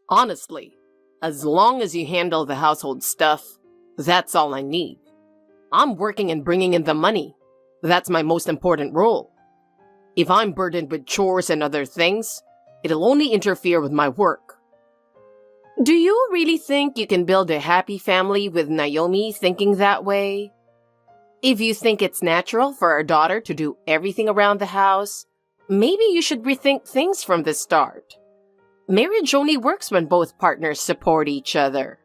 Honestly, as long as you handle the household stuff, that's all I need. I'm working and bringing in the money. That's my most important role. If I'm burdened with chores and other things, it'll only interfere with my work. Do you really think you can build a happy family with Naomi thinking that way? If you think it's natural for our daughter to do everything around the house, maybe you should rethink things from the start. Marriage only works when both partners support each other.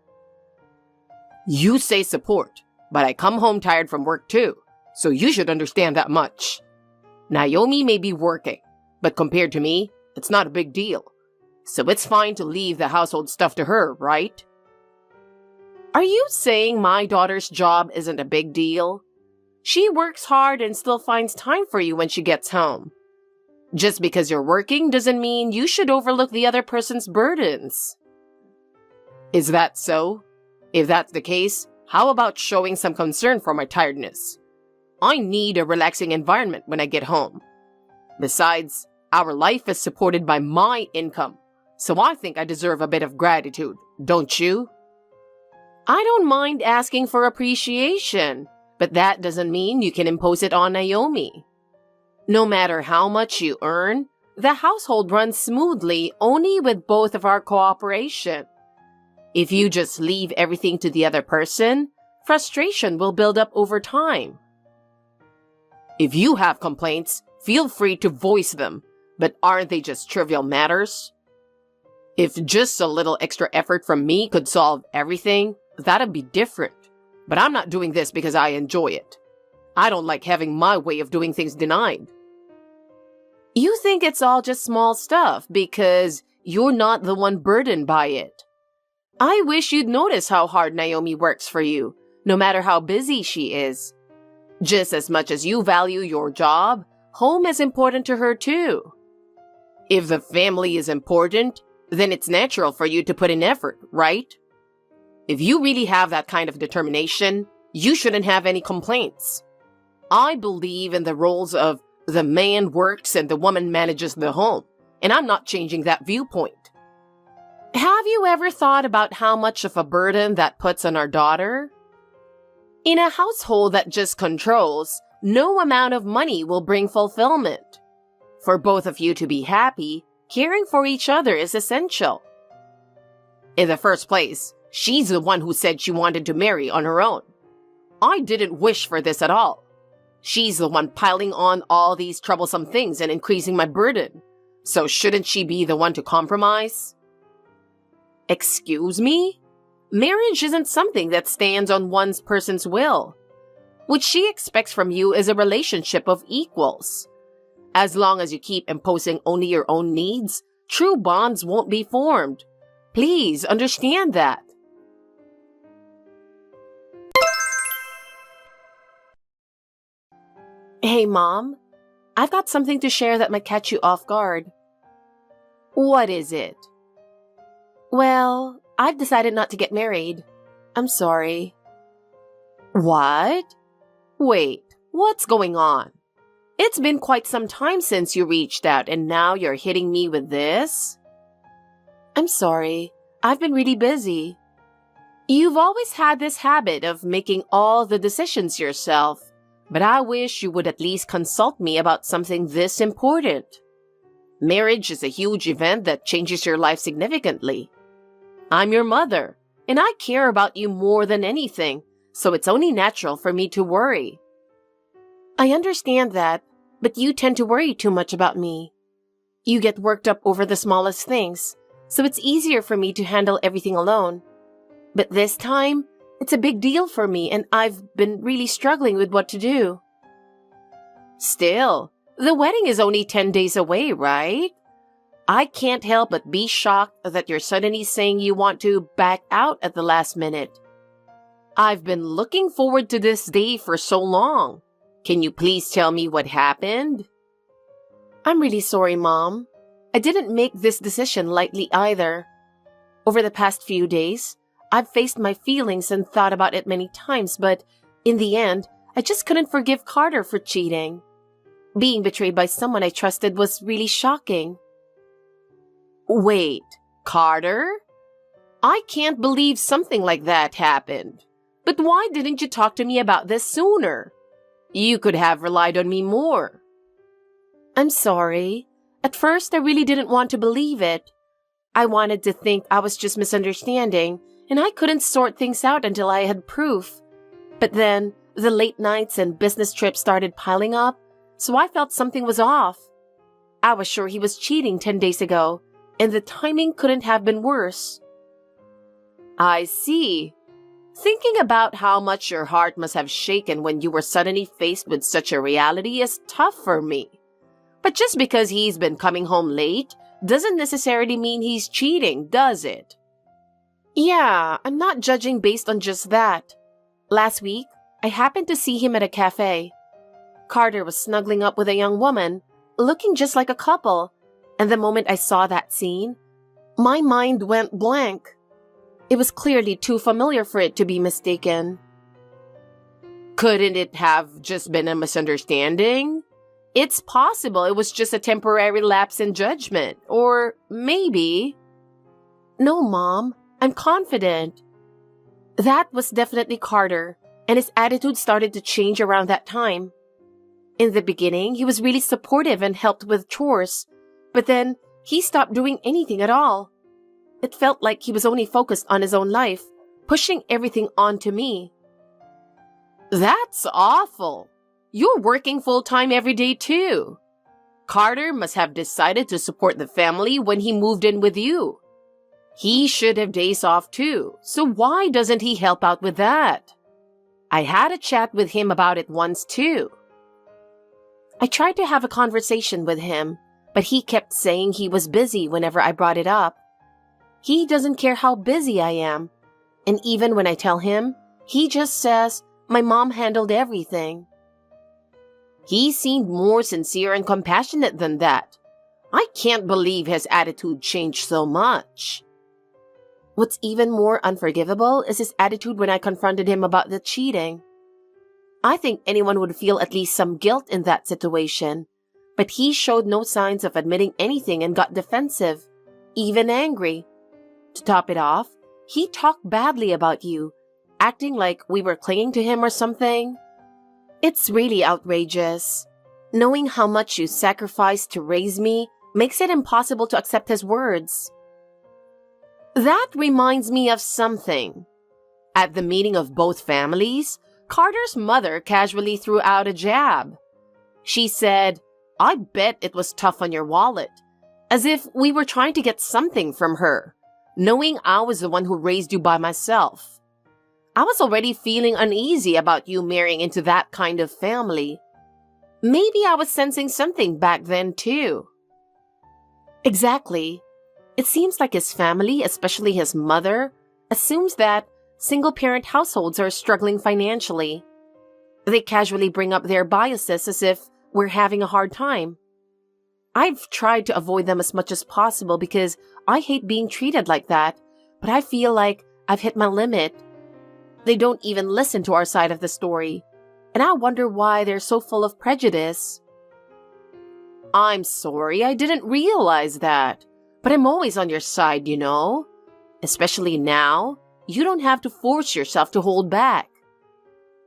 You say support, but I come home tired from work too, so you should understand that much. Naomi may be working, but compared to me, it's not a big deal. So it's fine to leave the household stuff to her, right? Are you saying my daughter's job isn't a big deal? She works hard and still finds time for you when she gets home. Just because you're working doesn't mean you should overlook the other person's burdens. Is that so? If that's the case, how about showing some concern for my tiredness? I need a relaxing environment when I get home. Besides, our life is supported by my income, so I think I deserve a bit of gratitude, don't you? I don't mind asking for appreciation, but that doesn't mean you can impose it on Naomi. No matter how much you earn, the household runs smoothly only with both of our cooperation. If you just leave everything to the other person, frustration will build up over time. If you have complaints, feel free to voice them, but aren't they just trivial matters? If just a little extra effort from me could solve everything, that'd be different. But I'm not doing this because I enjoy it. I don't like having my way of doing things denied. You think it's all just small stuff because you're not the one burdened by it. I wish you'd notice how hard Naomi works for you, no matter how busy she is. Just as much as you value your job, home is important to her too. If the family is important, then it's natural for you to put in effort, right? If you really have that kind of determination, you shouldn't have any complaints. I believe in the roles of the man works and the woman manages the home, and I'm not changing that viewpoint. Have you ever thought about how much of a burden that puts on our daughter? In a household that just controls, no amount of money will bring fulfillment. For both of you to be happy, caring for each other is essential. In the first place, she's the one who said she wanted to marry on her own. I didn't wish for this at all. She's the one piling on all these troublesome things and increasing my burden. So shouldn't she be the one to compromise? Excuse me? Marriage isn't something that stands on one person's will. What she expects from you is a relationship of equals. As long as you keep imposing only your own needs, true bonds won't be formed. Please understand that. Hey, Mom. I've got something to share that might catch you off guard. What is it? Well, I've decided not to get married. I'm sorry. What? Wait, what's going on? It's been quite some time since you reached out and now you're hitting me with this? I'm sorry. I've been really busy. You've always had this habit of making all the decisions yourself, but I wish you would at least consult me about something this important. Marriage is a huge event that changes your life significantly. I'm your mother, and I care about you more than anything, so it's only natural for me to worry. I understand that, but you tend to worry too much about me. You get worked up over the smallest things, so it's easier for me to handle everything alone. But this time, it's a big deal for me, and I've been really struggling with what to do. Still, the wedding is only 10 days away, right? I can't help but be shocked that you're suddenly saying you want to back out at the last minute. I've been looking forward to this day for so long. Can you please tell me what happened? I'm really sorry, Mom. I didn't make this decision lightly either. Over the past few days, I've faced my feelings and thought about it many times, but in the end, I just couldn't forgive Carter for cheating. Being betrayed by someone I trusted was really shocking. Wait, Carter? I can't believe something like that happened. But why didn't you talk to me about this sooner? You could have relied on me more. I'm sorry. At first, I really didn't want to believe it. I wanted to think I was just misunderstanding, and I couldn't sort things out until I had proof. But then, the late nights and business trips started piling up, so I felt something was off. I was sure he was cheating 10 days ago, and the timing couldn't have been worse. I see. Thinking about how much your heart must have shaken when you were suddenly faced with such a reality is tough for me. But just because he's been coming home late doesn't necessarily mean he's cheating, does it? Yeah, I'm not judging based on just that. Last week, I happened to see him at a cafe. Carter was snuggling up with a young woman, looking just like a couple, and the moment I saw that scene, my mind went blank. It was clearly too familiar for it to be mistaken. Couldn't it have just been a misunderstanding? It's possible it was just a temporary lapse in judgment, or maybe... No, Mom, I'm confident. That was definitely Carter, and his attitude started to change around that time. In the beginning, he was really supportive and helped with chores, but then he stopped doing anything at all. It felt like he was only focused on his own life, pushing everything onto me. That's awful. You're working full-time every day too. Carter must have decided to support the family when he moved in with you. He should have days off too, so why doesn't he help out with that? I had a chat with him about it once too. I tried to have a conversation with him, but he kept saying he was busy whenever I brought it up. He doesn't care how busy I am, and even when I tell him, he just says, my mom handled everything. He seemed more sincere and compassionate than that. I can't believe his attitude changed so much. What's even more unforgivable is his attitude when I confronted him about the cheating. I think anyone would feel at least some guilt in that situation, but he showed no signs of admitting anything and got defensive, even angry. To top it off, he talked badly about you, acting like we were clinging to him or something. It's really outrageous. Knowing how much you sacrificed to raise me makes it impossible to accept his words. That reminds me of something. At the meeting of both families, Carter's mother casually threw out a jab. She said, I bet it was tough on your wallet, as if we were trying to get something from her, knowing I was the one who raised you by myself. I was already feeling uneasy about you marrying into that kind of family. Maybe I was sensing something back then too. Exactly. It seems like his family, especially his mother, assumes that single-parent households are struggling financially. They casually bring up their biases as if we're having a hard time. I've tried to avoid them as much as possible because I hate being treated like that, but I feel like I've hit my limit. They don't even listen to our side of the story, and I wonder why they're so full of prejudice. I'm sorry, I didn't realize that, but I'm always on your side, you know. Especially now, you don't have to force yourself to hold back.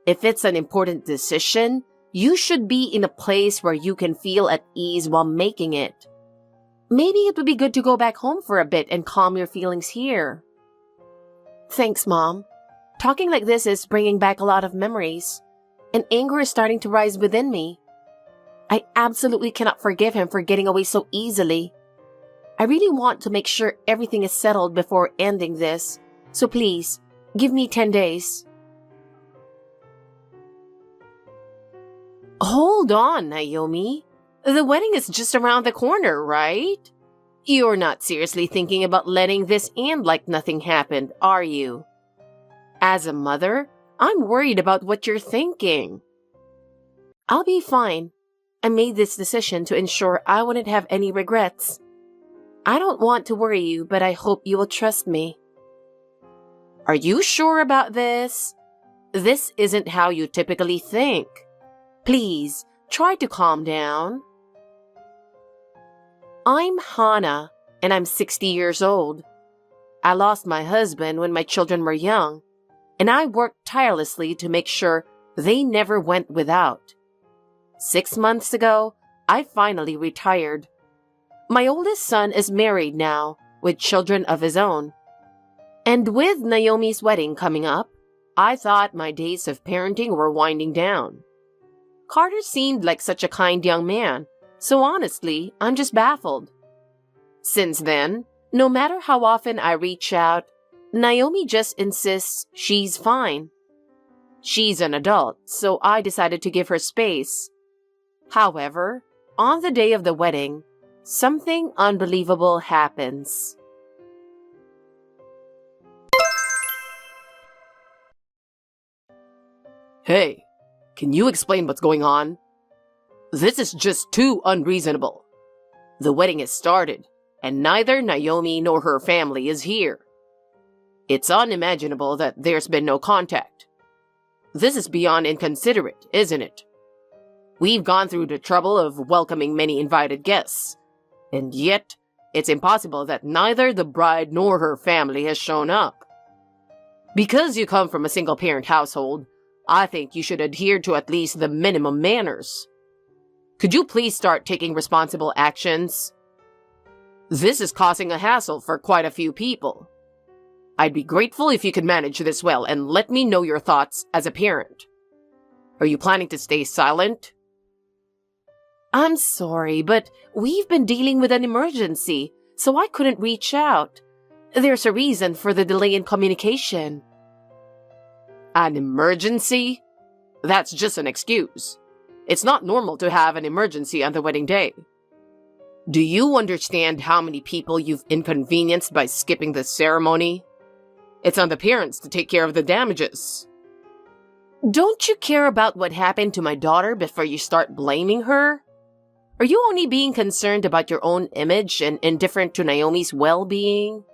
If it's an important decision, you should be in a place where you can feel at ease while making it. Maybe it would be good to go back home for a bit and calm your feelings here. Thanks, Mom. Talking like this is bringing back a lot of memories, and anger is starting to rise within me. I absolutely cannot forgive him for getting away so easily. I really want to make sure everything is settled before ending this, so please, give me 10 days. Hold on, Naomi. The wedding is just around the corner, right? You're not seriously thinking about letting this end like nothing happened, are you? As a mother, I'm worried about what you're thinking. I'll be fine. I made this decision to ensure I wouldn't have any regrets. I don't want to worry you, but I hope you will trust me. Are you sure about this? This isn't how you typically think. Please, try to calm down. I'm Hannah, and I'm 60 years old. I lost my husband when my children were young, and I worked tirelessly to make sure they never went without. 6 months ago, I finally retired. My oldest son is married now, with children of his own. And with Naomi's wedding coming up, I thought my days of parenting were winding down. Carter seemed like such a kind young man, so honestly, I'm just baffled. Since then, no matter how often I reach out, Naomi just insists she's fine. She's an adult, so I decided to give her space. However, on the day of the wedding, something unbelievable happens. Hey, can you explain what's going on? This is just too unreasonable. The wedding has started, and neither Naomi nor her family is here. It's unimaginable that there's been no contact. This is beyond inconsiderate, isn't it? We've gone through the trouble of welcoming many invited guests, and yet it's impossible that neither the bride nor her family has shown up. Because you come from a single-parent household, I think you should adhere to at least the minimum manners. Could you please start taking responsible actions? This is causing a hassle for quite a few people. I'd be grateful if you could manage this well and let me know your thoughts as a parent. Are you planning to stay silent? I'm sorry, but we've been dealing with an emergency, so I couldn't reach out. There's a reason for the delay in communication. An emergency? That's just an excuse. It's not normal to have an emergency on the wedding day. Do you understand how many people you've inconvenienced by skipping the ceremony? It's on the parents to take care of the damages. Don't you care about what happened to my daughter before you start blaming her? Are you only being concerned about your own image and indifferent to Naomi's well-being?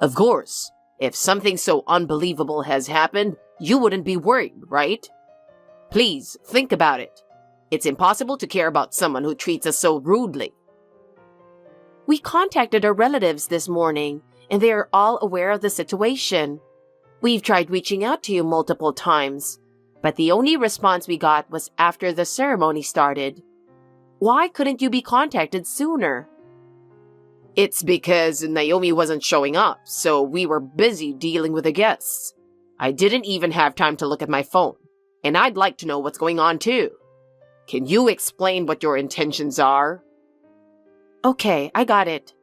Of course, if something so unbelievable has happened, you wouldn't be worried, right? Please, think about it. It's impossible to care about someone who treats us so rudely. We contacted our relatives this morning, and they are all aware of the situation. We've tried reaching out to you multiple times, but the only response we got was after the ceremony started. Why couldn't you be contacted sooner? It's because Naomi wasn't showing up, so we were busy dealing with the guests. I didn't even have time to look at my phone, and I'd like to know what's going on too. Can you explain what your intentions are? Okay, I got it.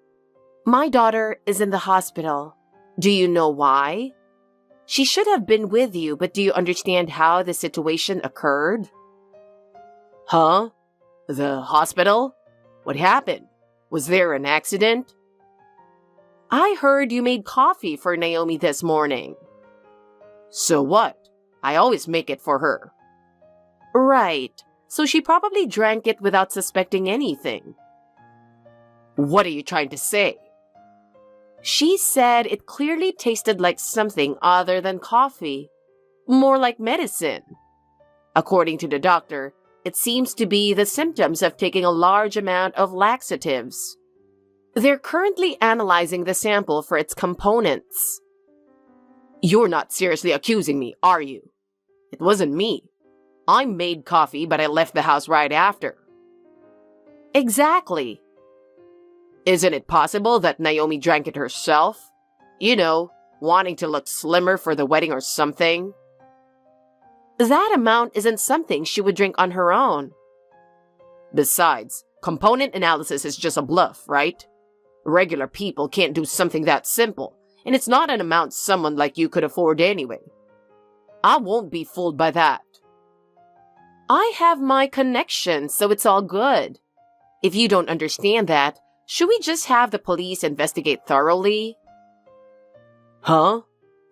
My daughter is in the hospital. Do you know why? She should have been with you, but do you understand how the situation occurred? Huh? The hospital? What happened? Was there an accident? I heard you made coffee for Naomi this morning. So what? I always make it for her. Right. So she probably drank it without suspecting anything. What are you trying to say? She said it clearly tasted like something other than coffee. More like medicine. According to the doctor, it seems to be the symptoms of taking a large amount of laxatives. They're currently analyzing the sample for its components. You're not seriously accusing me, are you? It wasn't me. I made coffee, but I left the house right after. Exactly. Isn't it possible that Naomi drank it herself? You know, wanting to look slimmer for the wedding or something? That amount isn't something she would drink on her own. Besides, component analysis is just a bluff, right? Regular people can't do something that simple, and it's not an amount someone like you could afford anyway. I won't be fooled by that. I have my connections, so it's all good. If you don't understand that, should we just have the police investigate thoroughly? Huh?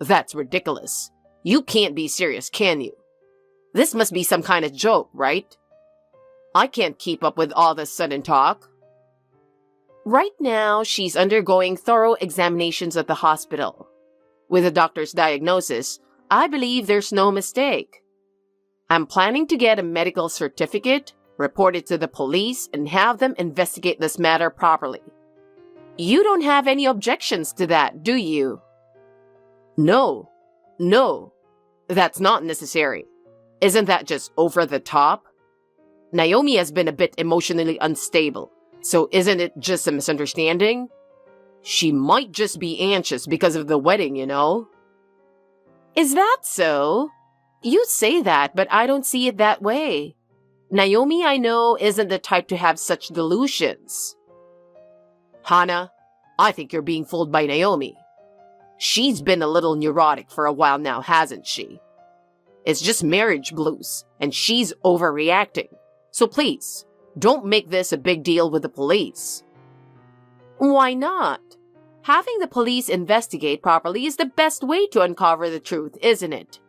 That's ridiculous. You can't be serious, can you? This must be some kind of joke, right? I can't keep up with all this sudden talk. Right now, she's undergoing thorough examinations at the hospital. With the doctor's diagnosis, I believe there's no mistake. I'm planning to get a medical certificate, report it to the police, and have them investigate this matter properly. You don't have any objections to that, do you? No, that's not necessary. Isn't that just over the top? Naomi has been a bit emotionally unstable, so isn't it just a misunderstanding? She might just be anxious because of the wedding, you know? Is that so? You say that, but I don't see it that way. Naomi, I know, isn't the type to have such delusions. Hannah, I think you're being fooled by Naomi. She's been a little neurotic for a while now, hasn't she? It's just marriage blues, and she's overreacting. So please, don't make this a big deal with the police. Why not? Having the police investigate properly is the best way to uncover the truth, isn't it?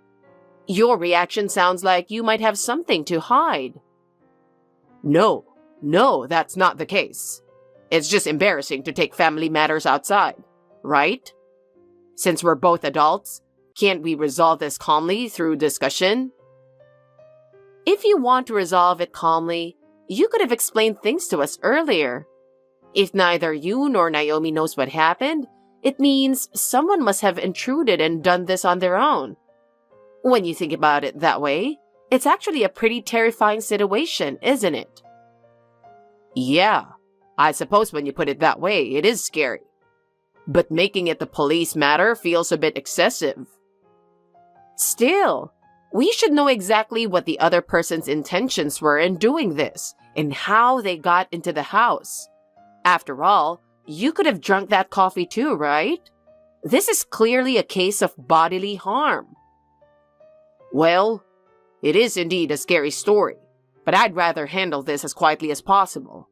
Your reaction sounds like you might have something to hide. No, that's not the case. It's just embarrassing to take family matters outside, right? Since we're both adults, can't we resolve this calmly through discussion? If you want to resolve it calmly, you could have explained things to us earlier. If neither you nor Naomi knows what happened, it means someone must have intruded and done this on their own. When you think about it that way, it's actually a pretty terrifying situation, isn't it? Yeah, I suppose when you put it that way, it is scary. But making it the police matter feels a bit excessive. Still, we should know exactly what the other person's intentions were in doing this and how they got into the house. After all, you could have drunk that coffee too, right? This is clearly a case of bodily harm. Well, it is indeed a scary story, but I'd rather handle this as quietly as possible.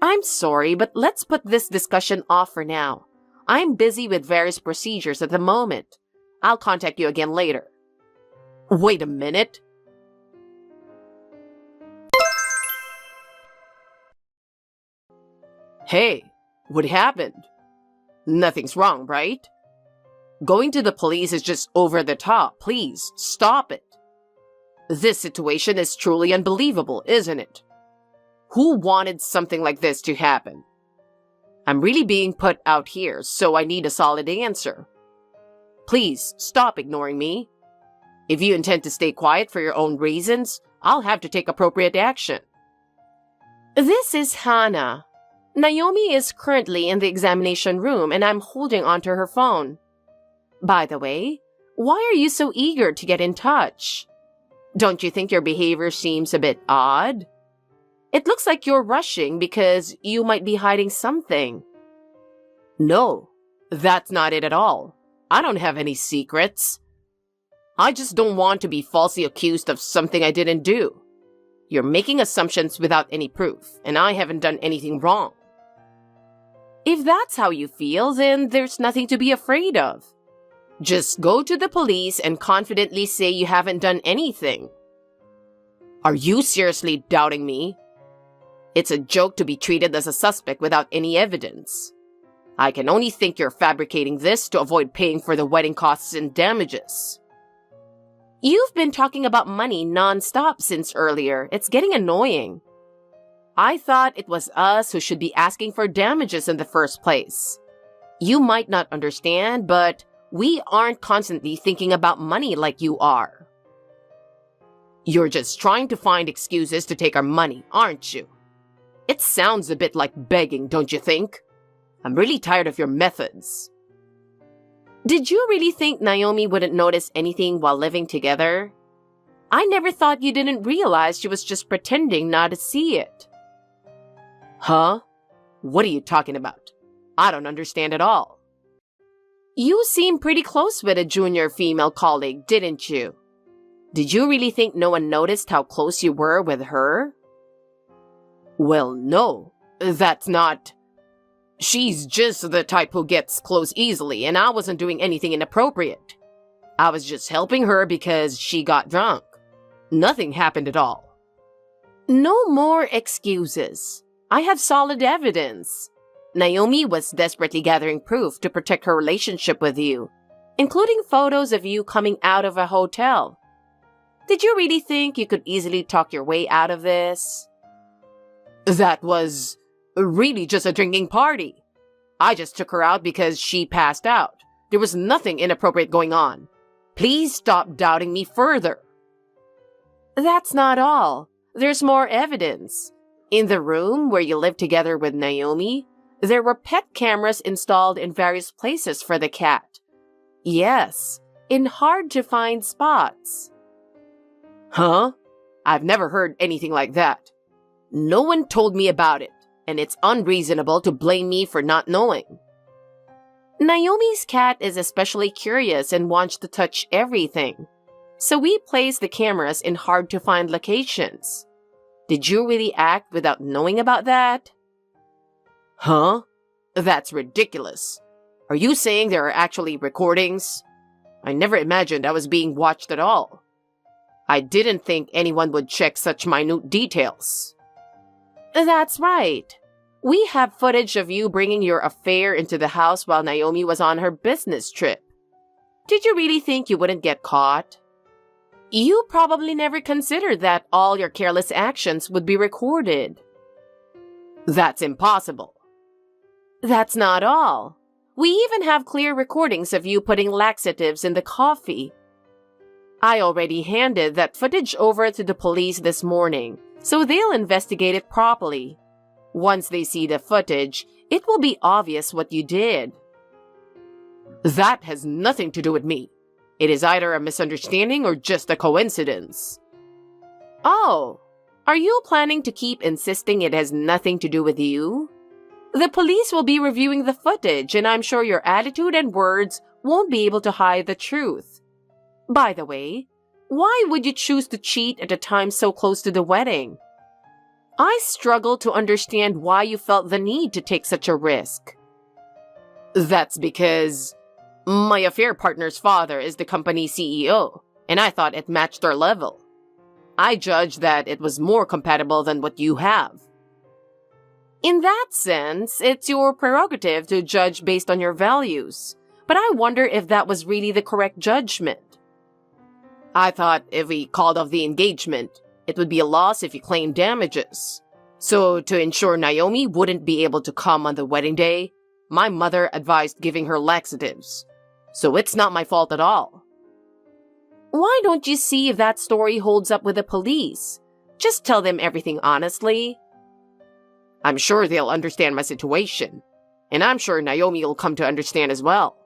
I'm sorry, but let's put this discussion off for now. I'm busy with various procedures at the moment. I'll contact you again later. Wait a minute. Hey, what happened? Nothing's wrong, right? Going to the police is just over the top. Please, stop it. This situation is truly unbelievable, isn't it? Who wanted something like this to happen? I'm really being put out here, so I need a solid answer. Please, stop ignoring me. If you intend to stay quiet for your own reasons, I'll have to take appropriate action. This is Hannah. Naomi is currently in the examination room and I'm holding onto her phone. By the way, why are you so eager to get in touch? Don't you think your behavior seems a bit odd? It looks like you're rushing because you might be hiding something. No, that's not it at all. I don't have any secrets. I just don't want to be falsely accused of something I didn't do. You're making assumptions without any proof, and I haven't done anything wrong. If that's how you feel, then there's nothing to be afraid of. Just go to the police and confidently say you haven't done anything. Are you seriously doubting me? It's a joke to be treated as a suspect without any evidence. I can only think you're fabricating this to avoid paying for the wedding costs and damages. You've been talking about money non-stop since earlier. It's getting annoying. I thought it was us who should be asking for damages in the first place. You might not understand, but we aren't constantly thinking about money like you are. You're just trying to find excuses to take our money, aren't you? It sounds a bit like begging, don't you think? I'm really tired of your methods. Did you really think Naomi wouldn't notice anything while living together? I never thought you didn't realize she was just pretending not to see it. Huh? What are you talking about? I don't understand at all. You seemed pretty close with a junior female colleague, didn't you? Did you really think no one noticed how close you were with her? Well, no, that's not... She's just the type who gets close easily, and I wasn't doing anything inappropriate. I was just helping her because she got drunk. Nothing happened at all. No more excuses. I have solid evidence. Naomi was desperately gathering proof to protect her relationship with you, including photos of you coming out of a hotel. Did you really think you could easily talk your way out of this? That was really just a drinking party. I just took her out because she passed out. There was nothing inappropriate going on. Please stop doubting me further. That's not all. There's more evidence. In the room where you lived together with Naomi, there were pet cameras installed in various places for the cat. Yes, in hard-to-find spots. Huh? I've never heard anything like that. No one told me about it, and it's unreasonable to blame me for not knowing. Naomi's cat is especially curious and wants to touch everything, so we placed the cameras in hard-to-find locations. Did you really act without knowing about that? Huh? That's ridiculous. Are you saying there are actually recordings? I never imagined I was being watched at all. I didn't think anyone would check such minute details. That's right. We have footage of you bringing your affair into the house while Naomi was on her business trip. Did you really think you wouldn't get caught? You probably never considered that all your careless actions would be recorded. That's impossible. That's not all. We even have clear recordings of you putting laxatives in the coffee. I already handed that footage over to the police this morning, so they'll investigate it properly. Once they see the footage, it will be obvious what you did. That has nothing to do with me. It is either a misunderstanding or just a coincidence. Oh, are you planning to keep insisting it has nothing to do with you? The police will be reviewing the footage, and I'm sure your attitude and words won't be able to hide the truth. By the way, why would you choose to cheat at a time so close to the wedding? I struggle to understand why you felt the need to take such a risk. That's because my affair partner's father is the company's CEO, and I thought it matched our level. I judged that it was more compatible than what you have. In that sense, it's your prerogative to judge based on your values, but I wonder if that was really the correct judgment. I thought if we called off the engagement, it would be a loss if you claimed damages. So to ensure Naomi wouldn't be able to come on the wedding day, my mother advised giving her laxatives. So it's not my fault at all. Why don't you see if that story holds up with the police? Just tell them everything honestly. I'm sure they'll understand my situation, and I'm sure Naomi will come to understand as well.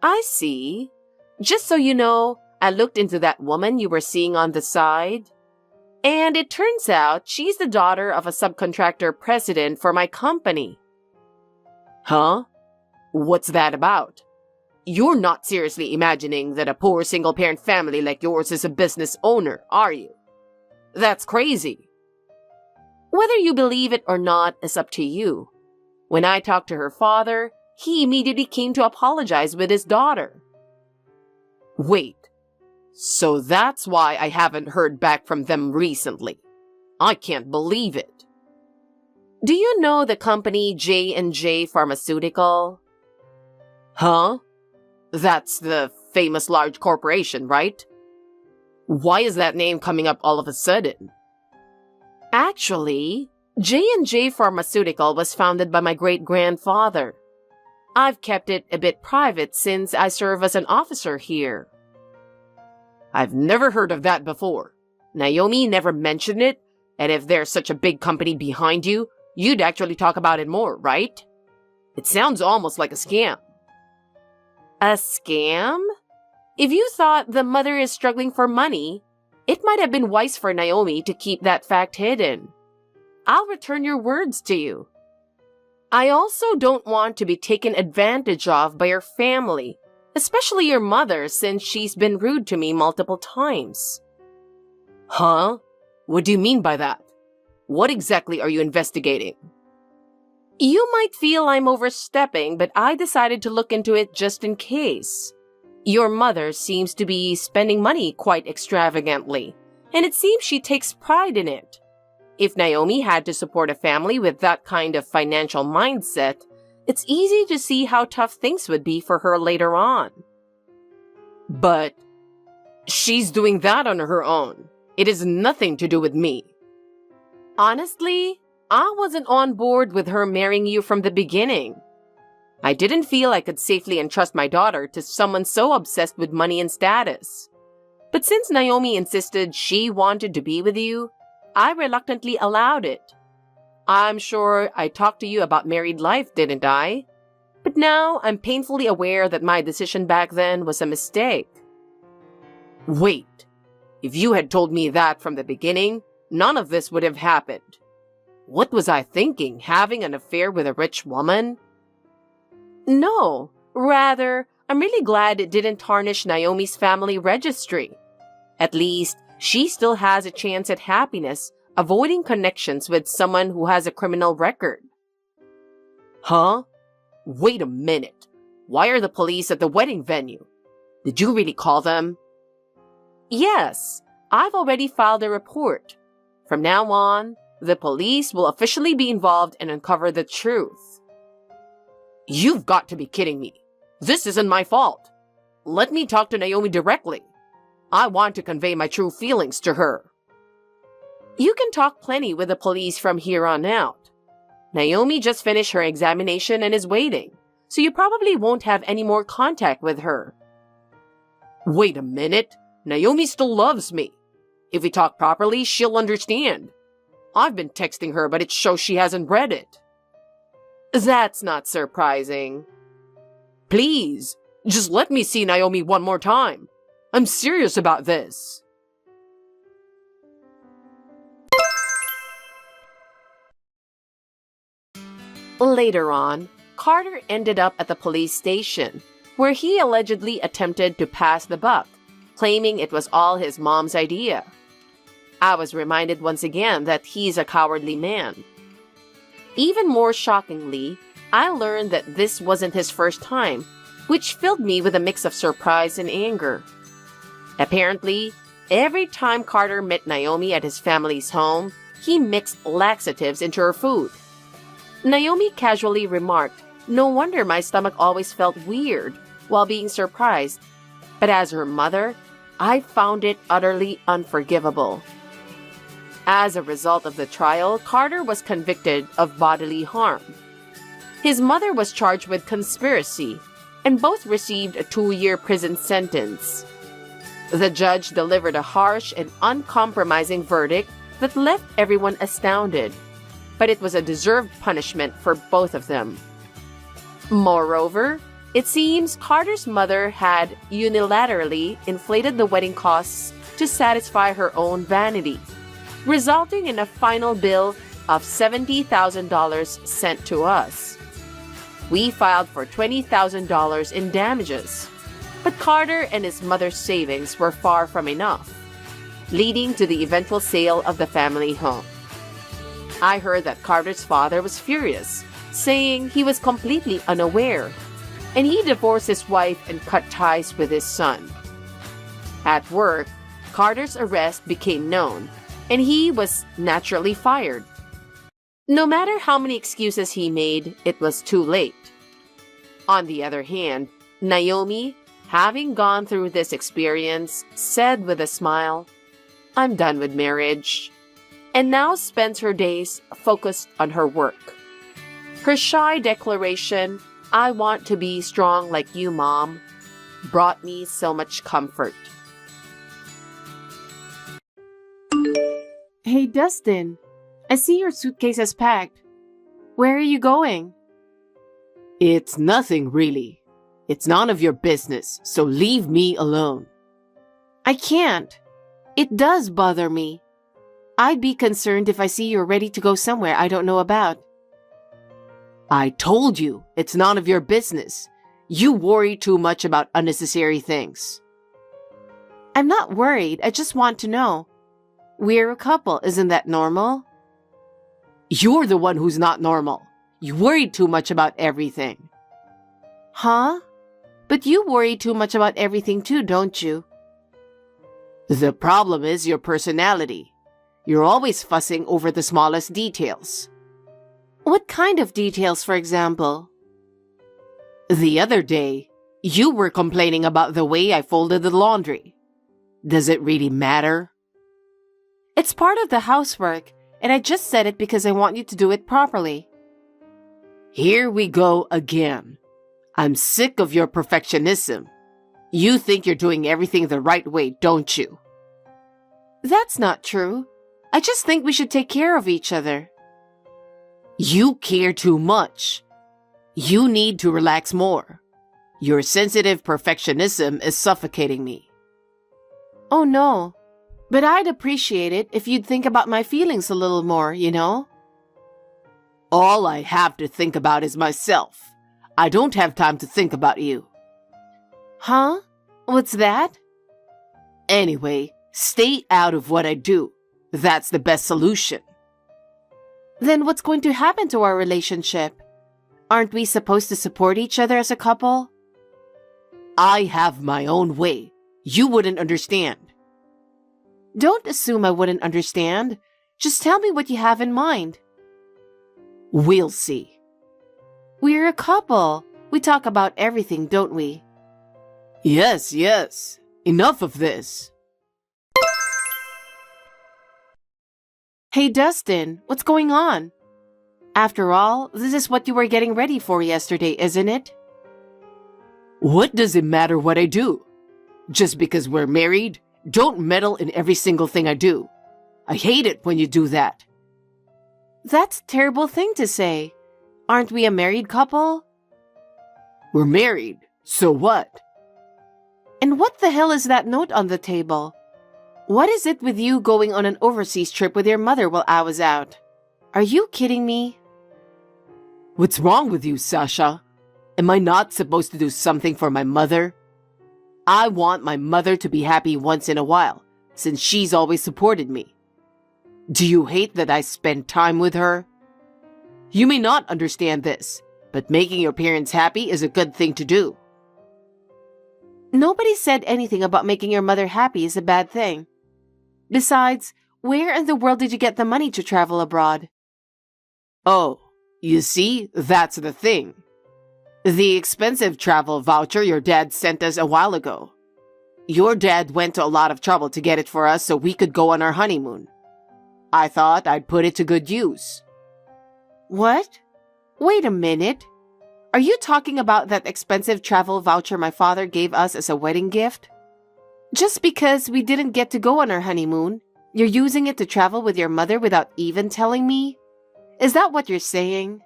I see. Just so you know, I looked into that woman you were seeing on the side, and it turns out she's the daughter of a subcontractor president for my company. Huh? What's that about? You're not seriously imagining that a poor single-parent family like yours is a business owner, are you? That's crazy. Whether you believe it or not is up to you. When I talked to her father, he immediately came to apologize with his daughter. Wait, so that's why I haven't heard back from them recently. I can't believe it. Do you know the company J&J Pharmaceutical? Huh? That's the famous large corporation, right? Why is that name coming up all of a sudden? Actually, J&J Pharmaceutical was founded by my great-grandfather. I've kept it a bit private since I serve as an officer here. I've never heard of that before. Naomi never mentioned it, and if there's such a big company behind you, you'd actually talk about it more, right? It sounds almost like a scam. A scam? If you thought the mother is struggling for money, it might have been wise for Naomi to keep that fact hidden. I'll return your words to you. I also don't want to be taken advantage of by your family, especially your mother, since she's been rude to me multiple times. Huh? What do you mean by that? What exactly are you investigating? You might feel I'm overstepping, but I decided to look into it just in case. Your mother seems to be spending money quite extravagantly, and it seems she takes pride in it. If Naomi had to support a family with that kind of financial mindset, it's easy to see how tough things would be for her later on. But she's doing that on her own. It has nothing to do with me. Honestly, I wasn't on board with her marrying you from the beginning. I didn't feel I could safely entrust my daughter to someone so obsessed with money and status. But since Naomi insisted she wanted to be with you, I reluctantly allowed it. I'm sure I talked to you about married life, didn't I? But now I'm painfully aware that my decision back then was a mistake. Wait, if you had told me that from the beginning, none of this would have happened. What was I thinking, having an affair with a rich woman? No, rather, I'm really glad it didn't tarnish Naomi's family registry. At least, she still has a chance at happiness, avoiding connections with someone who has a criminal record. Huh? Wait a minute. Why are the police at the wedding venue? Did you really call them? Yes, I've already filed a report. From now on, the police will officially be involved and uncover the truth. You've got to be kidding me. This isn't my fault. Let me talk to Naomi directly. I want to convey my true feelings to her. You can talk plenty with the police from here on out. Naomi just finished her examination and is waiting, so you probably won't have any more contact with her. Wait a minute. Naomi still loves me. If we talk properly, she'll understand. I've been texting her, but it shows she hasn't read it. That's not surprising. Please, just let me see Naomi one more time. I'm serious about this. Later on, Carter ended up at the police station, where he allegedly attempted to pass the buck, claiming it was all his mom's idea. I was reminded once again that he's a cowardly man. Even more shockingly, I learned that this wasn't his first time, which filled me with a mix of surprise and anger. Apparently, every time Carter met Naomi at his family's home, he mixed laxatives into her food. Naomi casually remarked, "No wonder my stomach always felt weird," while being surprised. But as her mother, I found it utterly unforgivable. As a result of the trial, Carter was convicted of bodily harm. His mother was charged with conspiracy, and both received a 2-year prison sentence. The judge delivered a harsh and uncompromising verdict that left everyone astounded, but it was a deserved punishment for both of them. Moreover, it seems Carter's mother had unilaterally inflated the wedding costs to satisfy her own vanity, resulting in a final bill of $70,000 sent to us. We filed for $20,000 in damages, but Carter and his mother's savings were far from enough, leading to the eventual sale of the family home. I heard that Carter's father was furious, saying he was completely unaware, and he divorced his wife and cut ties with his son. At work, Carter's arrest became known, and he was naturally fired. No matter how many excuses he made, it was too late. On the other hand, Naomi, having gone through this experience, said with a smile, "I'm done with marriage," and now spends her days focused on her work. Her shy declaration, "I want to be strong like you, Mom," brought me so much comfort. Hey, Dustin, I see your suitcase is packed. Where are you going? It's nothing, really. It's none of your business, so leave me alone. I can't. It does bother me. I'd be concerned if I see you're ready to go somewhere I don't know about. I told you, it's none of your business. You worry too much about unnecessary things. I'm not worried, I just want to know. We're a couple, isn't that normal? You're the one who's not normal. You worry too much about everything. Huh? But you worry too much about everything too, don't you? The problem is your personality. You're always fussing over the smallest details. What kind of details, for example? The other day, you were complaining about the way I folded the laundry. Does it really matter? It's part of the housework, and I just said it because I want you to do it properly. Here we go again. I'm sick of your perfectionism. You think you're doing everything the right way, don't you? That's not true. I just think we should take care of each other. You care too much. You need to relax more. Your sensitive perfectionism is suffocating me. Oh no, but I'd appreciate it if you'd think about my feelings a little more, you know? All I have to think about is myself. I don't have time to think about you. Huh? What's that? Anyway, stay out of what I do. That's the best solution. Then what's going to happen to our relationship? Aren't we supposed to support each other as a couple? I have my own way. You wouldn't understand. Don't assume I wouldn't understand. Just tell me what you have in mind. We'll see. We're a couple. We talk about everything, don't we? Yes, yes. Enough of this. Hey, Dustin, what's going on? After all, this is what you were getting ready for yesterday, isn't it? What does it matter what I do? Just because we're married, don't meddle in every single thing I do. I hate it when you do that. That's a terrible thing to say. Aren't we a married couple? We're married, so what? And what the hell is that note on the table? What is it with you going on an overseas trip with your mother while I was out? Are you kidding me? What's wrong with you, Sasha? Am I not supposed to do something for my mother? I want my mother to be happy once in a while, since she's always supported me. Do you hate that I spend time with her? You may not understand this, but making your parents happy is a good thing to do. Nobody said anything about making your mother happy is a bad thing. Besides, where in the world did you get the money to travel abroad? Oh, you see, that's the thing. The expensive travel voucher your dad sent us a while ago. Your dad went to a lot of trouble to get it for us so we could go on our honeymoon. I thought I'd put it to good use. What? Wait a minute. Are you talking about that expensive travel voucher my father gave us as a wedding gift? Just because we didn't get to go on our honeymoon, you're using it to travel with your mother without even telling me? Is that what you're saying?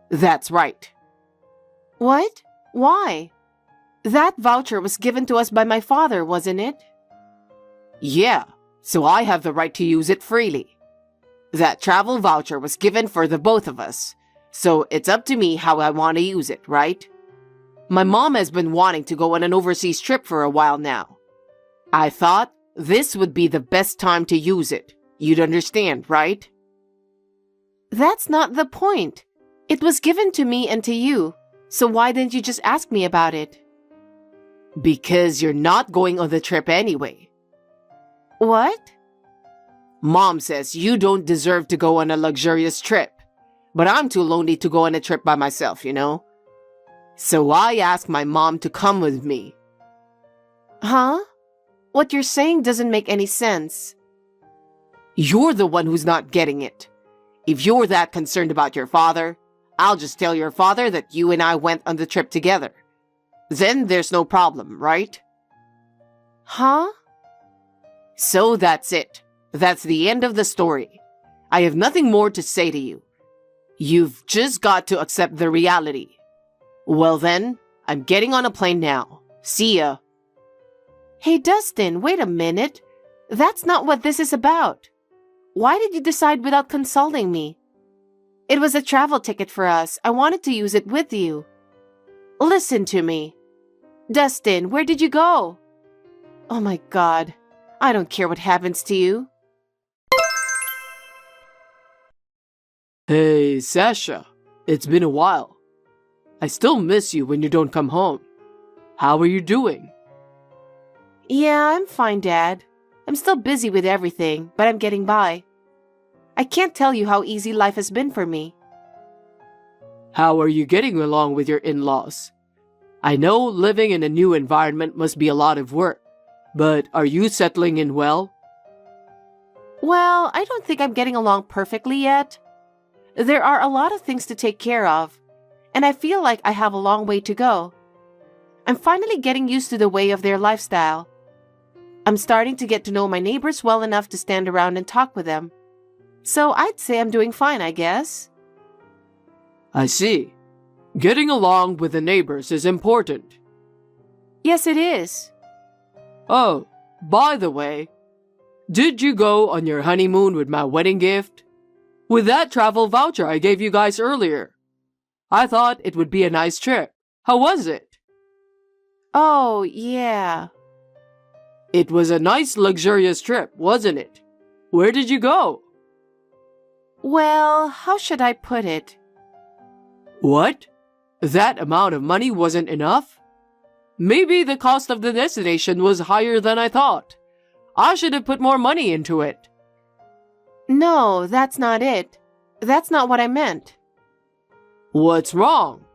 That's right. What? Why? That voucher was given to us by my father, wasn't it? Yeah, so I have the right to use it freely. That travel voucher was given for the both of us, so it's up to me how I want to use it, right? My mom has been wanting to go on an overseas trip for a while now. I thought this would be the best time to use it. You'd understand, right? That's not the point. It was given to me and to you, so why didn't you just ask me about it? Because you're not going on the trip anyway. What? Mom says you don't deserve to go on a luxurious trip, but I'm too lonely to go on a trip by myself, you know? So I asked my mom to come with me. Huh? What you're saying doesn't make any sense. You're the one who's not getting it. If you're that concerned about your father, I'll just tell your father that you and I went on the trip together. Then there's no problem, right? Huh? So that's it. That's the end of the story. I have nothing more to say to you. You've just got to accept the reality. Well then, I'm getting on a plane now. See ya. Hey Dustin, wait a minute. That's not what this is about. Why did you decide without consulting me? It was a travel ticket for us. I wanted to use it with you. Listen to me. Dustin, where did you go? Oh my God. I don't care what happens to you. Hey, Sasha. It's been a while. I still miss you when you don't come home. How are you doing? Yeah, I'm fine, Dad. I'm still busy with everything, but I'm getting by. I can't tell you how easy life has been for me. How are you getting along with your in-laws? I know living in a new environment must be a lot of work, but are you settling in well? Well, I don't think I'm getting along perfectly yet. There are a lot of things to take care of, and I feel like I have a long way to go. I'm finally getting used to the way of their lifestyle. I'm starting to get to know my neighbors well enough to stand around and talk with them. So I'd say I'm doing fine, I guess. I see. Getting along with the neighbors is important. Yes, it is. Oh, by the way, did you go on your honeymoon with my wedding gift? With that travel voucher I gave you guys earlier. I thought it would be a nice trip. How was it? Oh, yeah. It was a nice luxurious trip, wasn't it? Where did you go? Well, how should I put it? What? That amount of money wasn't enough? Maybe the cost of the destination was higher than I thought. I should have put more money into it. No, that's not it. That's not what I meant. What's wrong?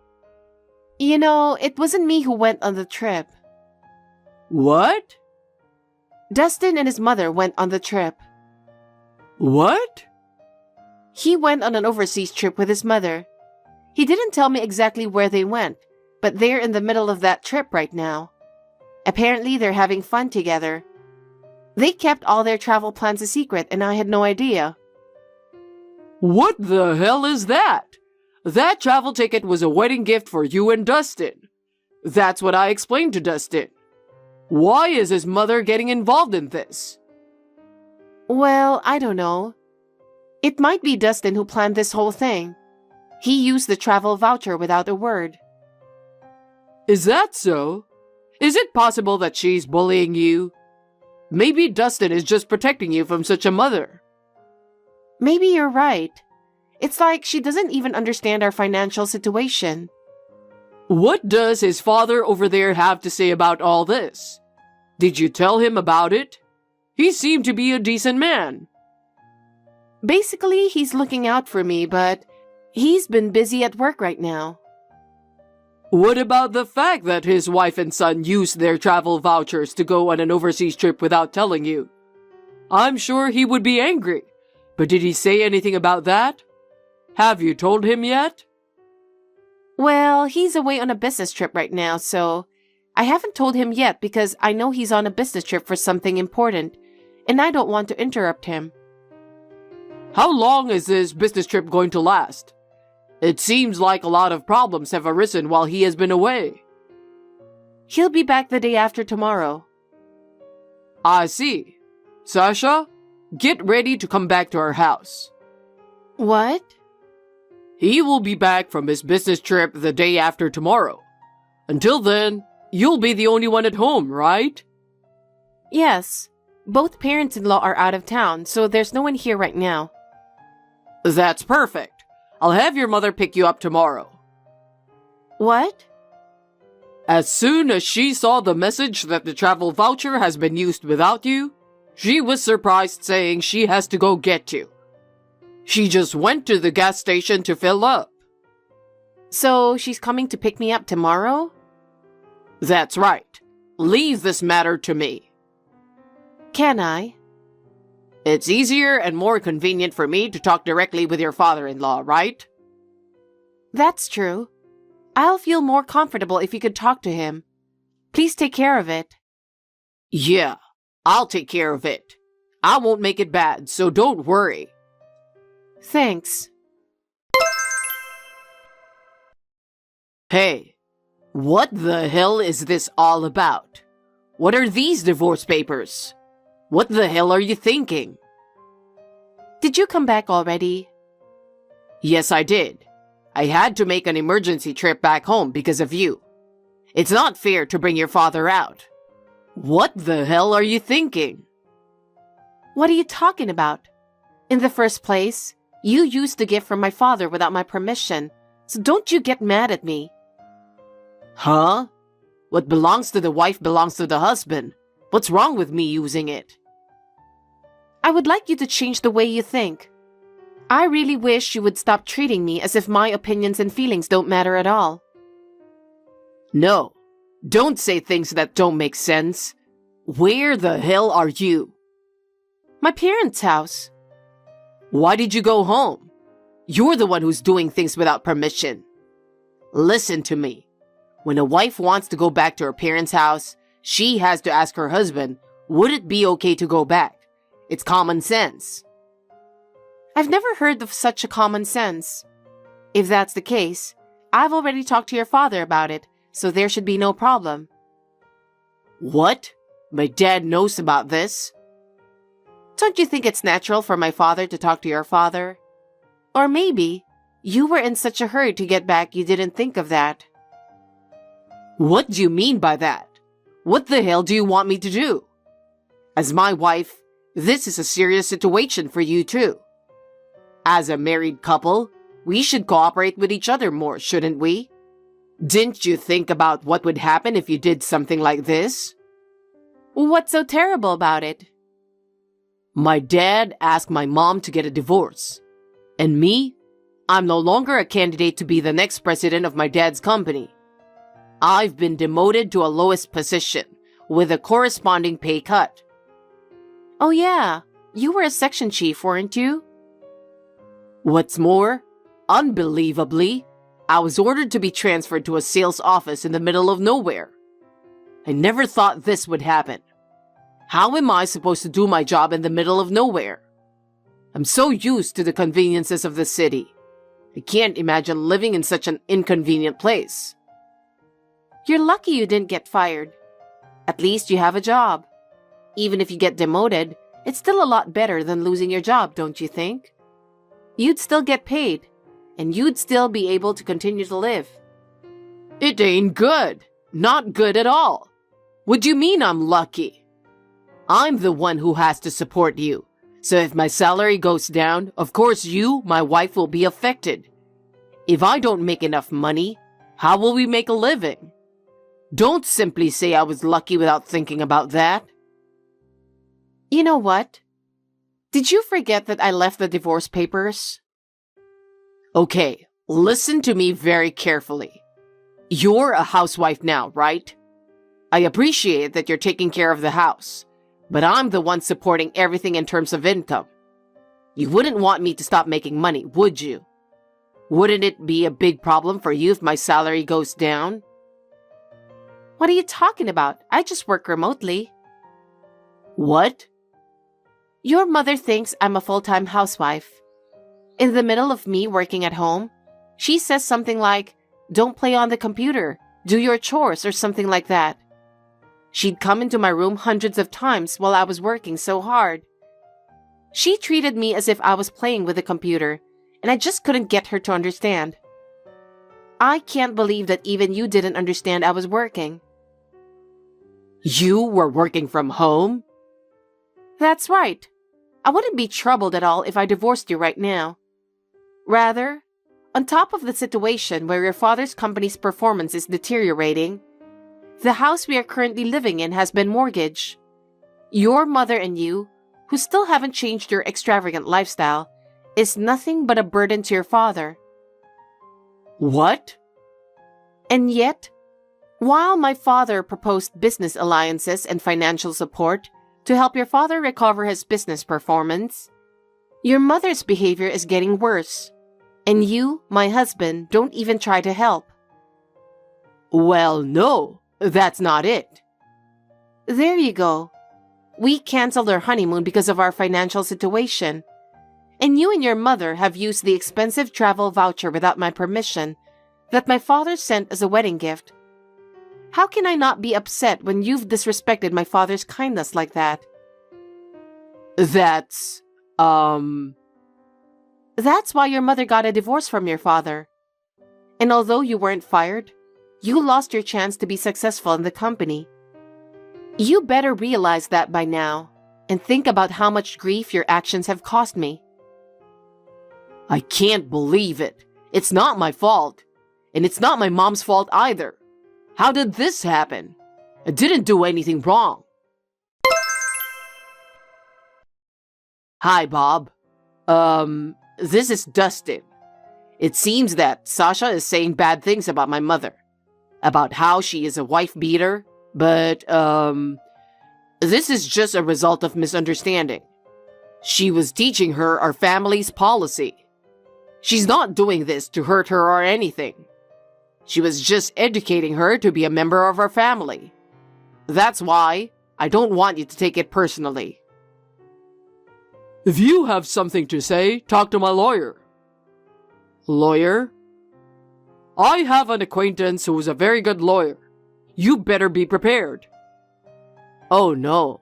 You know, it wasn't me who went on the trip. What? Dustin and his mother went on the trip. What? He went on an overseas trip with his mother. He didn't tell me exactly where they went, but they're in the middle of that trip right now. Apparently, they're having fun together. They kept all their travel plans a secret, and I had no idea. What the hell is that? That travel ticket was a wedding gift for you and Dustin. That's what I explained to Dustin. Why is his mother getting involved in this? Well, I don't know. It might be Dustin who planned this whole thing. He used the travel voucher without a word. Is that so? Is it possible that she's bullying you? Maybe Dustin is just protecting you from such a mother. Maybe you're right. It's like she doesn't even understand our financial situation. What does his father over there have to say about all this? Did you tell him about it? He seemed to be a decent man. Basically, he's looking out for me, but he's been busy at work right now. What about the fact that his wife and son used their travel vouchers to go on an overseas trip without telling you? I'm sure he would be angry, but did he say anything about that? Have you told him yet? Well, he's away on a business trip right now, so I haven't told him yet because I know he's on a business trip for something important, and I don't want to interrupt him. How long is this business trip going to last? It seems like a lot of problems have arisen while he has been away. He'll be back the day after tomorrow. I see. Sasha, get ready to come back to our house. What? He will be back from his business trip the day after tomorrow. Until then, you'll be the only one at home, right? Yes. Both parents-in-law are out of town, so there's no one here right now. That's perfect. I'll have your mother pick you up tomorrow. What? As soon as she saw the message that the travel voucher has been used without you, she was surprised, saying she has to go get you. She just went to the gas station to fill up. So she's coming to pick me up tomorrow? That's right. Leave this matter to me. Can I? It's easier and more convenient for me to talk directly with your father-in-law, right? That's true. I'll feel more comfortable if you could talk to him. Please take care of it. Yeah, I'll take care of it. I won't make it bad, so don't worry. Thanks. Hey, what the hell is this all about? What are these divorce papers? What the hell are you thinking? Did you come back already? Yes, I did. I had to make an emergency trip back home because of you. It's not fair to bring your father out. What the hell are you thinking? What are you talking about? In the first place, you used the gift from my father without my permission, so don't you get mad at me. Huh? What belongs to the wife belongs to the husband. What's wrong with me using it? I would like you to change the way you think. I really wish you would stop treating me as if my opinions and feelings don't matter at all. No, don't say things that don't make sense. Where the hell are you? My parents' house. Why did you go home? You're the one who's doing things without permission. Listen to me. When a wife wants to go back to her parents' house, she has to ask her husband, would it be okay to go back? It's common sense. I've never heard of such a common sense. If that's the case, I've already talked to your father about it, so there should be no problem. What? My dad knows about this? Don't you think it's natural for my father to talk to your father? Or maybe you were in such a hurry to get back you didn't think of that. What do you mean by that? What the hell do you want me to do? As my wife, this is a serious situation for you too. As a married couple, we should cooperate with each other more, shouldn't we? Didn't you think about what would happen if you did something like this? What's so terrible about it? My dad asked my mom to get a divorce. And me? I'm no longer a candidate to be the next president of my dad's company. I've been demoted to a lowest position with a corresponding pay cut. Oh yeah, you were a section chief, weren't you? What's more, unbelievably, I was ordered to be transferred to a sales office in the middle of nowhere. I never thought this would happen. How am I supposed to do my job in the middle of nowhere? I'm so used to the conveniences of the city. I can't imagine living in such an inconvenient place. You're lucky you didn't get fired. At least you have a job. Even if you get demoted, it's still a lot better than losing your job, don't you think? You'd still get paid, and you'd still be able to continue to live. It ain't good. Not good at all. What do you mean I'm lucky? I'm the one who has to support you. So if my salary goes down, of course you, my wife, will be affected. If I don't make enough money, how will we make a living? Don't simply say I was lucky without thinking about that. You know what? Did you forget that I left the divorce papers? Okay, listen to me very carefully. You're a housewife now, right? I appreciate that you're taking care of the house, but I'm the one supporting everything in terms of income. You wouldn't want me to stop making money, would you? Wouldn't it be a big problem for you if my salary goes down? What are you talking about? I just work remotely. What? Your mother thinks I'm a full-time housewife. In the middle of me working at home, she says something like, "Don't play on the computer, do your chores," or something like that. She'd come into my room hundreds of times while I was working so hard. She treated me as if I was playing with the computer, and I just couldn't get her to understand. I can't believe that even you didn't understand I was working. You were working from home? That's right. I wouldn't be troubled at all if I divorced you right now. Rather, on top of the situation where your father's company's performance is deteriorating, the house we are currently living in has been mortgaged. Your mother and you, who still haven't changed your extravagant lifestyle, is nothing but a burden to your father. What? And yet, while my father proposed business alliances and financial support to help your father recover his business performance, your mother's behavior is getting worse, and you, my husband, don't even try to help. Well, no, that's not it. There you go. We canceled our honeymoon because of our financial situation, and you and your mother have used the expensive travel voucher without my permission that my father sent as a wedding gift. How can I not be upset when you've disrespected my father's kindness like that? That's why your mother got a divorce from your father. And although you weren't fired, you lost your chance to be successful in the company. You better realize that by now, and think about how much grief your actions have cost me. I can't believe it. It's not my fault. And it's not my mom's fault either. How did this happen? I didn't do anything wrong. Hi, Bob. This is Dustin. It seems that Sasha is saying bad things about my mother. About how she is a wife beater, but, this is just a result of misunderstanding. She was teaching her our family's policy. She's not doing this to hurt her or anything. She was just educating her to be a member of our family. That's why I don't want you to take it personally. If you have something to say, talk to my lawyer. Lawyer? I have an acquaintance who is a very good lawyer. You better be prepared. Oh no.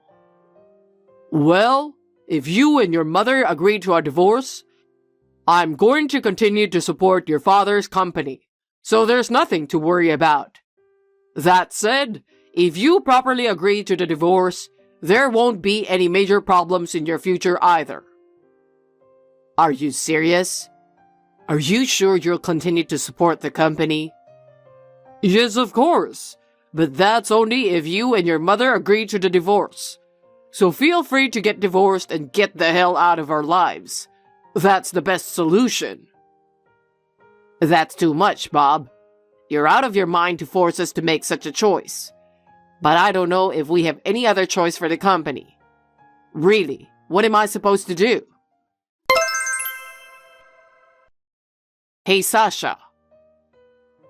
Well, if you and your mother agree to a divorce, I'm going to continue to support your father's company, so there's nothing to worry about. That said, if you properly agree to the divorce, there won't be any major problems in your future either. Are you serious? Are you sure you'll continue to support the company? Yes, of course, but that's only if you and your mother agree to the divorce. So feel free to get divorced and get the hell out of our lives. That's the best solution. That's too much, Bob. You're out of your mind to force us to make such a choice. But I don't know if we have any other choice for the company. Really, what am I supposed to do? Hey, Sasha.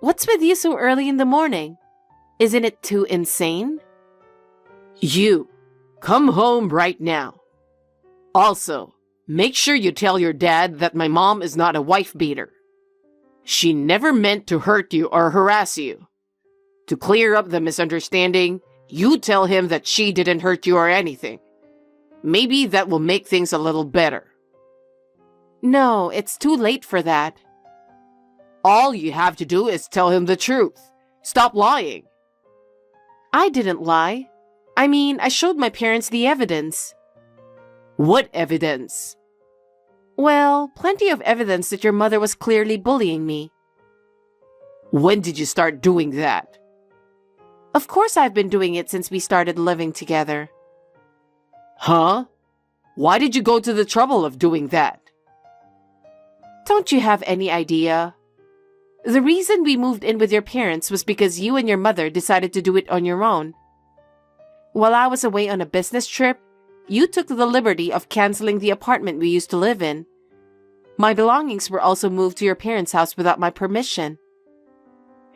What's with you so early in the morning? Isn't it too insane? You, come home right now. Also, make sure you tell your dad that my mom is not a wife beater. She never meant to hurt you or harass you. To clear up the misunderstanding, you tell him that she didn't hurt you or anything. Maybe that will make things a little better. No, it's too late for that. All you have to do is tell him the truth. Stop lying. I didn't lie. I mean, I showed my parents the evidence. What evidence? Well, plenty of evidence that your mother was clearly bullying me. When did you start doing that? Of course I've been doing it since we started living together. Huh? Why did you go to the trouble of doing that? Don't you have any idea? The reason we moved in with your parents was because you and your mother decided to do it on your own. While I was away on a business trip, you took the liberty of canceling the apartment we used to live in. My belongings were also moved to your parents' house without my permission.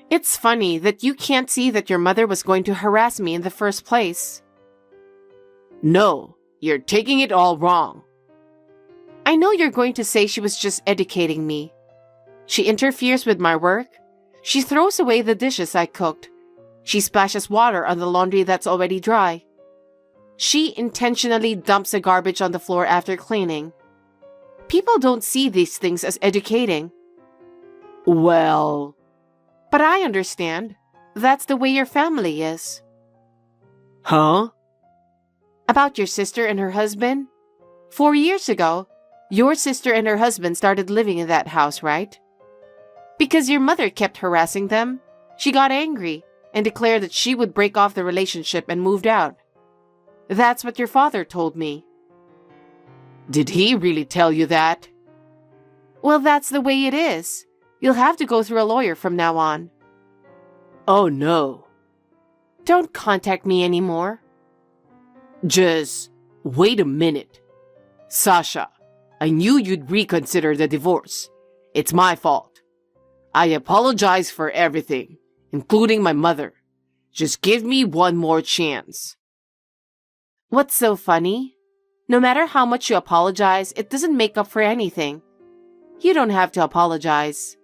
It's funny that you can't see that your mother was going to harass me in the first place. No, you're taking it all wrong. I know you're going to say she was just educating me. She interferes with my work. She throws away the dishes I cooked. She splashes water on the laundry that's already dry. She intentionally dumps the garbage on the floor after cleaning. People don't see these things as educating. Well... But I understand. That's the way your family is. Huh? About your sister and her husband? 4 years ago, your sister and her husband started living in that house, right? Because your mother kept harassing them, she got angry and declared that she would break off the relationship and moved out. That's what your father told me. Did he really tell you that? Well, that's the way it is. You'll have to go through a lawyer from now on. Oh no. Don't contact me anymore. Just wait a minute. Sasha, I knew you'd reconsider the divorce. It's my fault. I apologize for everything, including my mother. Just give me one more chance. What's so funny? No matter how much you apologize, it doesn't make up for anything. You don't have to apologize.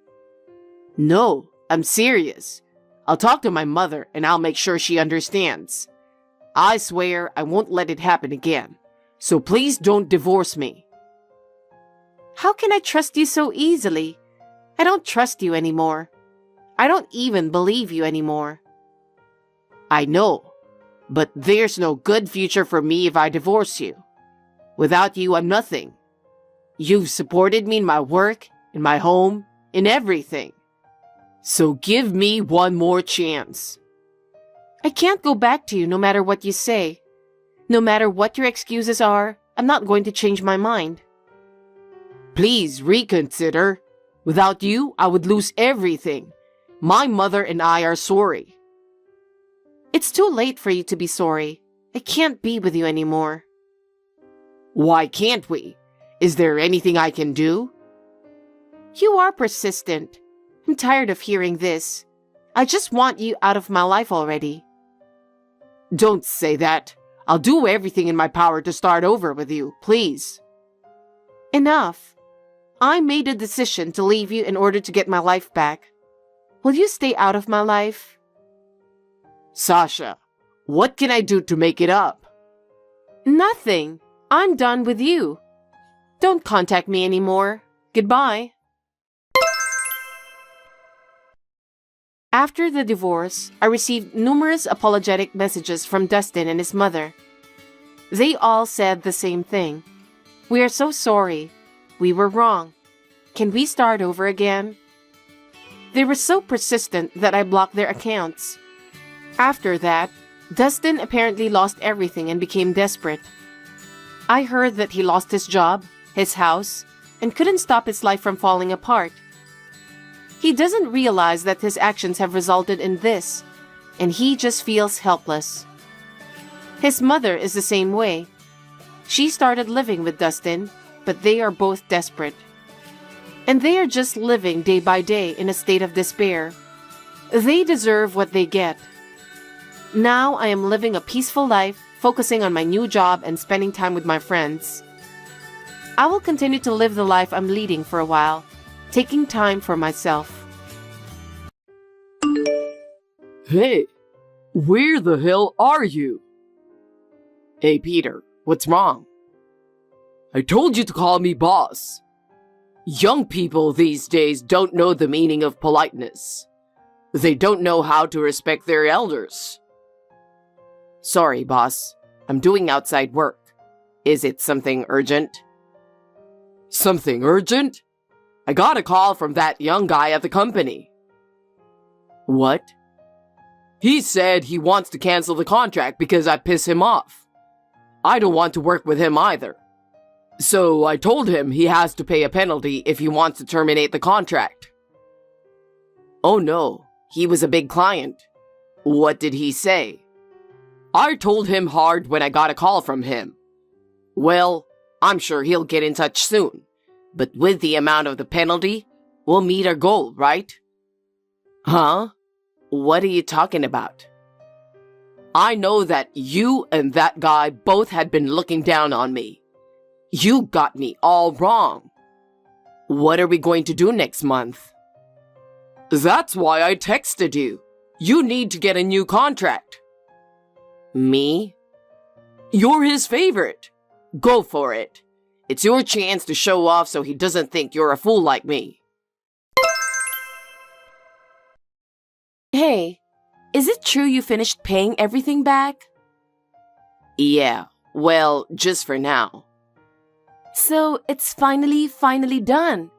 No, I'm serious. I'll talk to my mother and I'll make sure she understands. I swear I won't let it happen again. So please don't divorce me. How can I trust you so easily? I don't trust you anymore. I don't even believe you anymore. I know, but there's no good future for me if I divorce you. Without you, I'm nothing. You've supported me in my work, in my home, in everything. So give me one more chance. I can't go back to you no matter what you say. No matter what your excuses are, I'm not going to change my mind. Please reconsider. Without you, I would lose everything. My mother and I are sorry. It's too late for you to be sorry. I can't be with you anymore. Why can't we? Is there anything I can do? You are persistent. I'm tired of hearing this. I just want you out of my life already. Don't say that. I'll do everything in my power to start over with you, please. Enough. I made a decision to leave you in order to get my life back. Will you stay out of my life? Sasha, what can I do to make it up? Nothing. I'm done with you. Don't contact me anymore. Goodbye. After the divorce, I received numerous apologetic messages from Dustin and his mother. They all said the same thing. We are so sorry. We were wrong. Can we start over again? They were so persistent that I blocked their accounts. After that, Dustin apparently lost everything and became desperate. I heard that he lost his job, his house, and couldn't stop his life from falling apart. He doesn't realize that his actions have resulted in this, and he just feels helpless. His mother is the same way. She started living with Dustin, but they are both desperate. And they are just living day by day in a state of despair. They deserve what they get. Now I am living a peaceful life, focusing on my new job and spending time with my friends. I will continue to live the life I'm leading for a while, taking time for myself. Hey, where the hell are you? Hey, Peter, what's wrong? I told you to call me boss. Young people these days don't know the meaning of politeness. They don't know how to respect their elders. Sorry, boss. I'm doing outside work. Is it something urgent? Something urgent? I got a call from that young guy at the company. What? He said he wants to cancel the contract because I piss him off. I don't want to work with him either. So I told him he has to pay a penalty if he wants to terminate the contract. Oh no, he was a big client. What did he say? I told him hard when I got a call from him. Well, I'm sure he'll get in touch soon. But with the amount of the penalty, we'll meet our goal, right? Huh? What are you talking about? I know that you and that guy both had been looking down on me. You got me all wrong. What are we going to do next month? That's why I texted you. You need to get a new contract. Me? You're his favorite. Go for it. It's your chance to show off so he doesn't think you're a fool like me. Hey, is it true you finished paying everything back? Yeah, well, just for now. So it's finally done.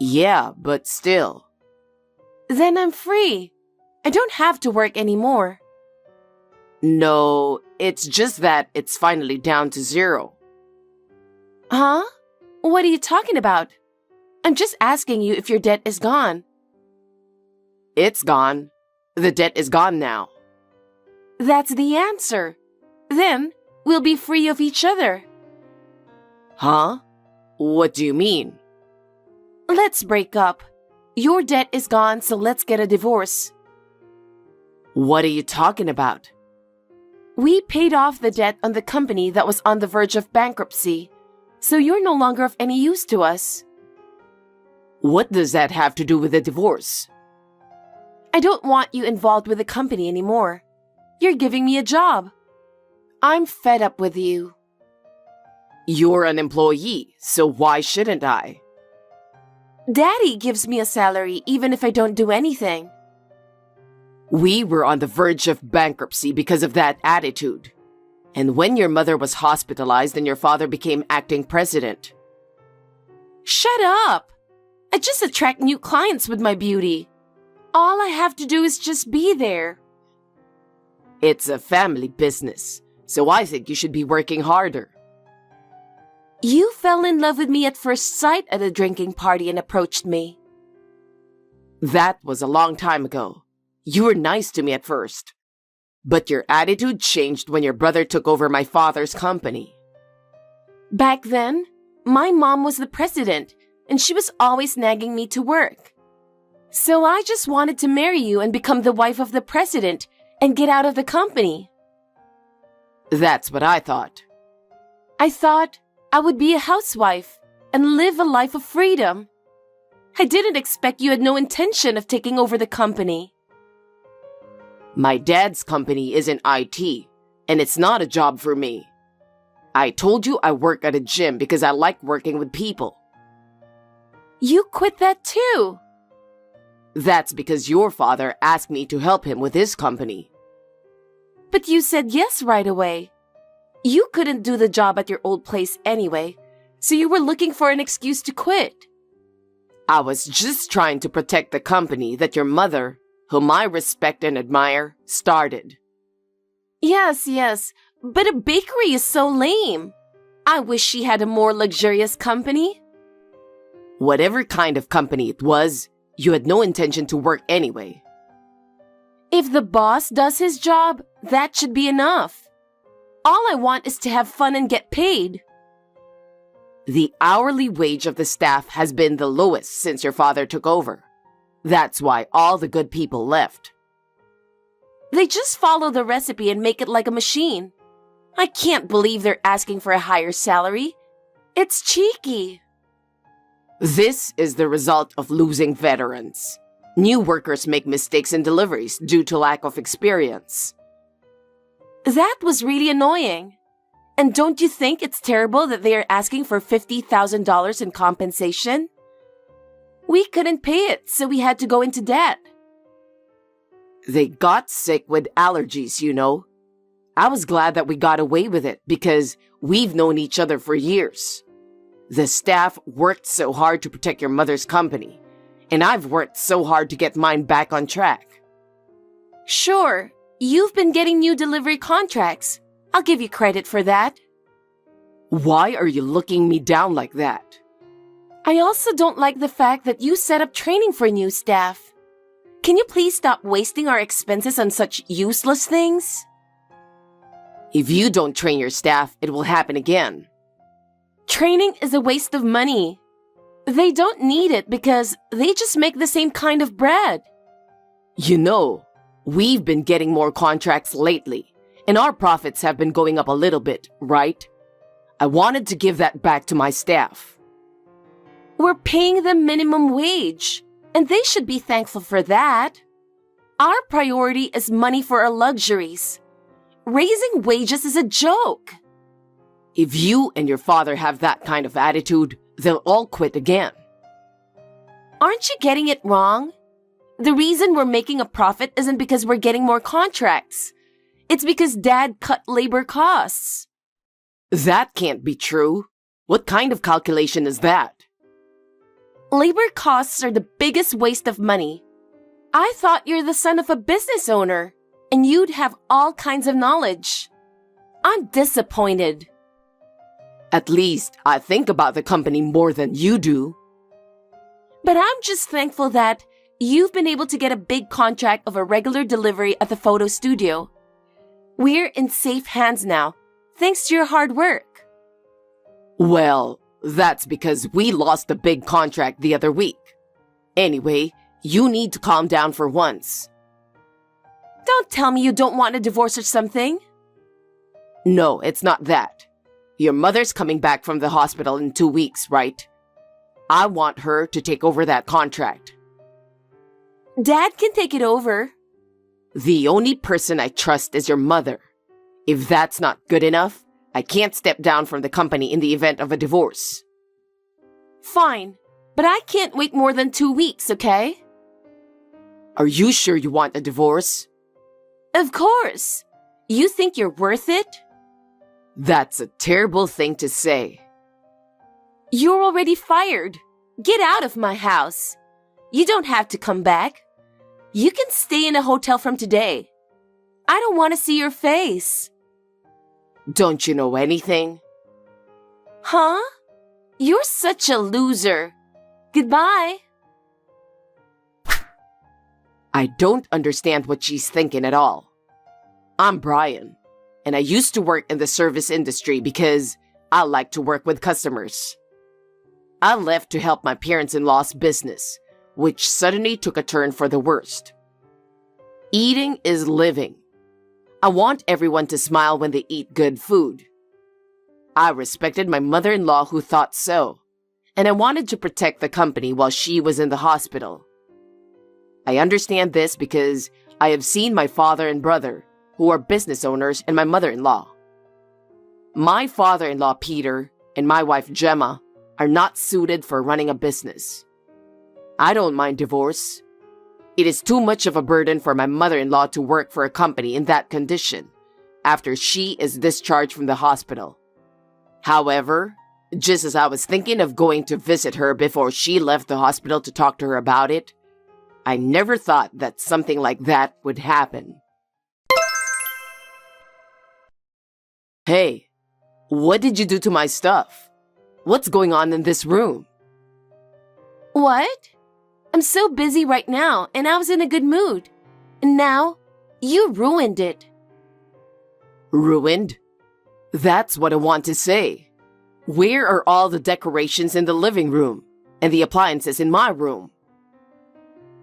Yeah, but still. Then I'm free. I don't have to work anymore. No, it's just that it's finally down to zero. Huh? What are you talking about? I'm just asking you if your debt is gone. It's gone. The debt is gone now. That's the answer. Then we'll be free of each other. Huh? What do you mean? Let's break up. Your debt is gone, so let's get a divorce. What are you talking about? We paid off the debt on the company that was on the verge of bankruptcy, so you're no longer of any use to us. What does that have to do with a divorce? I don't want you involved with the company anymore. You're giving me a job. I'm fed up with you. You're an employee, so why shouldn't I? Daddy gives me a salary even if I don't do anything. We were on the verge of bankruptcy because of that attitude. And when your mother was hospitalized and your father became acting president. Shut up! I just attract new clients with my beauty. All I have to do is just be there. It's a family business, so I think you should be working harder. You fell in love with me at first sight at a drinking party and approached me. That was a long time ago. You were nice to me at first. But your attitude changed when your brother took over my father's company. Back then, my mom was the president, and she was always nagging me to work. So I just wanted to marry you and become the wife of the president and get out of the company. That's what I thought. I thought I would be a housewife and live a life of freedom. I didn't expect you had no intention of taking over the company. My dad's company is in IT, and it's not a job for me. I told you I work at a gym because I like working with people. You quit that too. That's because your father asked me to help him with his company. But you said yes right away. You couldn't do the job at your old place anyway, so you were looking for an excuse to quit. I was just trying to protect the company that your mother, whom I respect and admire, started. Yes, but a bakery is so lame. I wish she had a more luxurious company. Whatever kind of company it was, you had no intention to work anyway. If the boss does his job, that should be enough. All I want is to have fun and get paid. The hourly wage of the staff has been the lowest since your father took over. That's why all the good people left. They just follow the recipe and make it like a machine. I can't believe they're asking for a higher salary. It's cheeky. This is the result of losing veterans. New workers make mistakes in deliveries due to lack of experience. That was really annoying. And don't you think it's terrible that they are asking for $50,000 in compensation? We couldn't pay it, so we had to go into debt. They got sick with allergies, you know. I was glad that we got away with it because we've known each other for years. The staff worked so hard to protect your mother's company, and I've worked so hard to get mine back on track. Sure, you've been getting new delivery contracts. I'll give you credit for that. Why are you looking me down like that? I also don't like the fact that you set up training for new staff. Can you please stop wasting our expenses on such useless things? If you don't train your staff, it will happen again. Training is a waste of money. They don't need it because they just make the same kind of bread. You know, we've been getting more contracts lately, and our profits have been going up a little bit, right? I wanted to give that back to my staff. We're paying them minimum wage, and they should be thankful for that. Our priority is money for our luxuries. Raising wages is a joke. If you and your father have that kind of attitude, they'll all quit again. Aren't you getting it wrong? The reason we're making a profit isn't because we're getting more contracts. It's because Dad cut labor costs. That can't be true. What kind of calculation is that? Labor costs are the biggest waste of money. I thought you're the son of a business owner, and you'd have all kinds of knowledge. I'm disappointed. At least I think about the company more than you do. But I'm just thankful that you've been able to get a big contract of a regular delivery at the photo studio. We're in safe hands now, thanks to your hard work. Well, that's because we lost a big contract the other week. Anyway, you need to calm down for once. Don't tell me you don't want a divorce or something. No, it's not that. Your mother's coming back from the hospital in 2 weeks, right? I want her to take over that contract. Dad can take it over. The only person I trust is your mother. If that's not good enough, I can't step down from the company in the event of a divorce. Fine, but I can't wait more than 2 weeks, okay? Are you sure you want a divorce? Of course. You think you're worth it? That's a terrible thing to say. You're already fired. Get out of my house. You don't have to come back. You can stay in a hotel from today. I don't want to see your face. Don't you know anything? Huh? You're such a loser. Goodbye. I don't understand what she's thinking at all. I'm Brian, and I used to work in the service industry because I like to work with customers. I left to help my parents-in-law's business, which suddenly took a turn for the worst. Eating is living. I want everyone to smile when they eat good food. I respected my mother-in-law who thought so, and I wanted to protect the company while she was in the hospital. I understand this because I have seen my father and brother, who are business owners, and my mother-in-law. My father-in-law, Peter, and my wife, Gemma, are not suited for running a business. I don't mind divorce. It is too much of a burden for my mother-in-law to work for a company in that condition after she is discharged from the hospital. However, just as I was thinking of going to visit her before she left the hospital to talk to her about it, I never thought that something like that would happen. Hey, what did you do to my stuff? What's going on in this room? What? I'm so busy right now, and I was in a good mood. And now, you ruined it. Ruined? That's what I want to say. Where are all the decorations in the living room and the appliances in my room?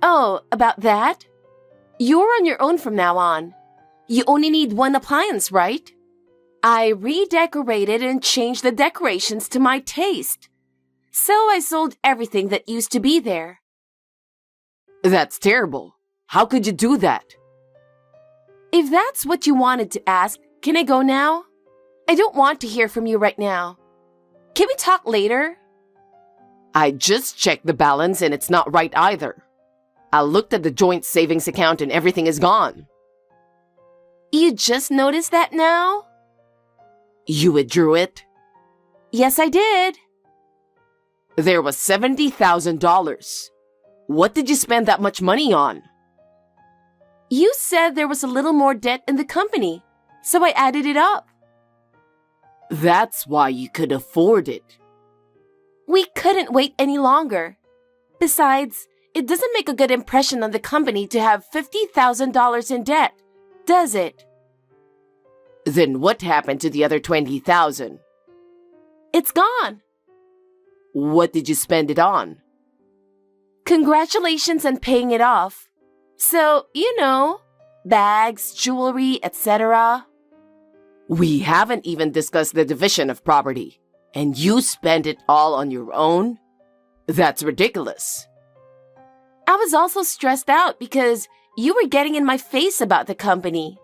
Oh, about that? You're on your own from now on. You only need one appliance, right? I redecorated and changed the decorations to my taste. So I sold everything that used to be there. That's terrible. How could you do that? If that's what you wanted to ask, can I go now? I don't want to hear from you right now. Can we talk later? I just checked the balance and it's not right either. I looked at the joint savings account and everything is gone. You just noticed that now? You withdrew it? Yes, I did. There was $70,000. What did you spend that much money on? You said there was a little more debt in the company, so I added it up. That's why you could afford it. We couldn't wait any longer. Besides, it doesn't make a good impression on the company to have $50,000 in debt, does it? Then what happened to the other $20,000? It's gone. What did you spend it on? Congratulations on paying it off. So, bags, jewelry, etc. We haven't even discussed the division of property, and you spend it all on your own? That's ridiculous. I was also stressed out because you were getting in my face about the company.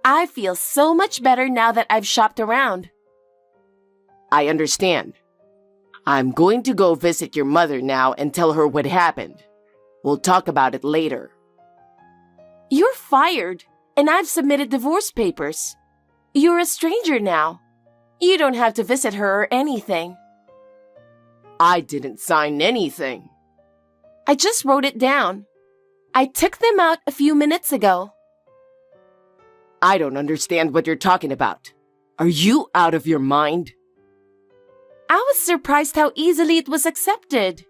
I feel so much better now that I've shopped around. I understand. I'm going to go visit your mother now and tell her what happened. We'll talk about it later. You're fired, and I've submitted divorce papers. You're a stranger now. You don't have to visit her or anything. I didn't sign anything. I just wrote it down. I took them out a few minutes ago. I don't understand what you're talking about. Are you out of your mind? I was surprised how easily it was accepted.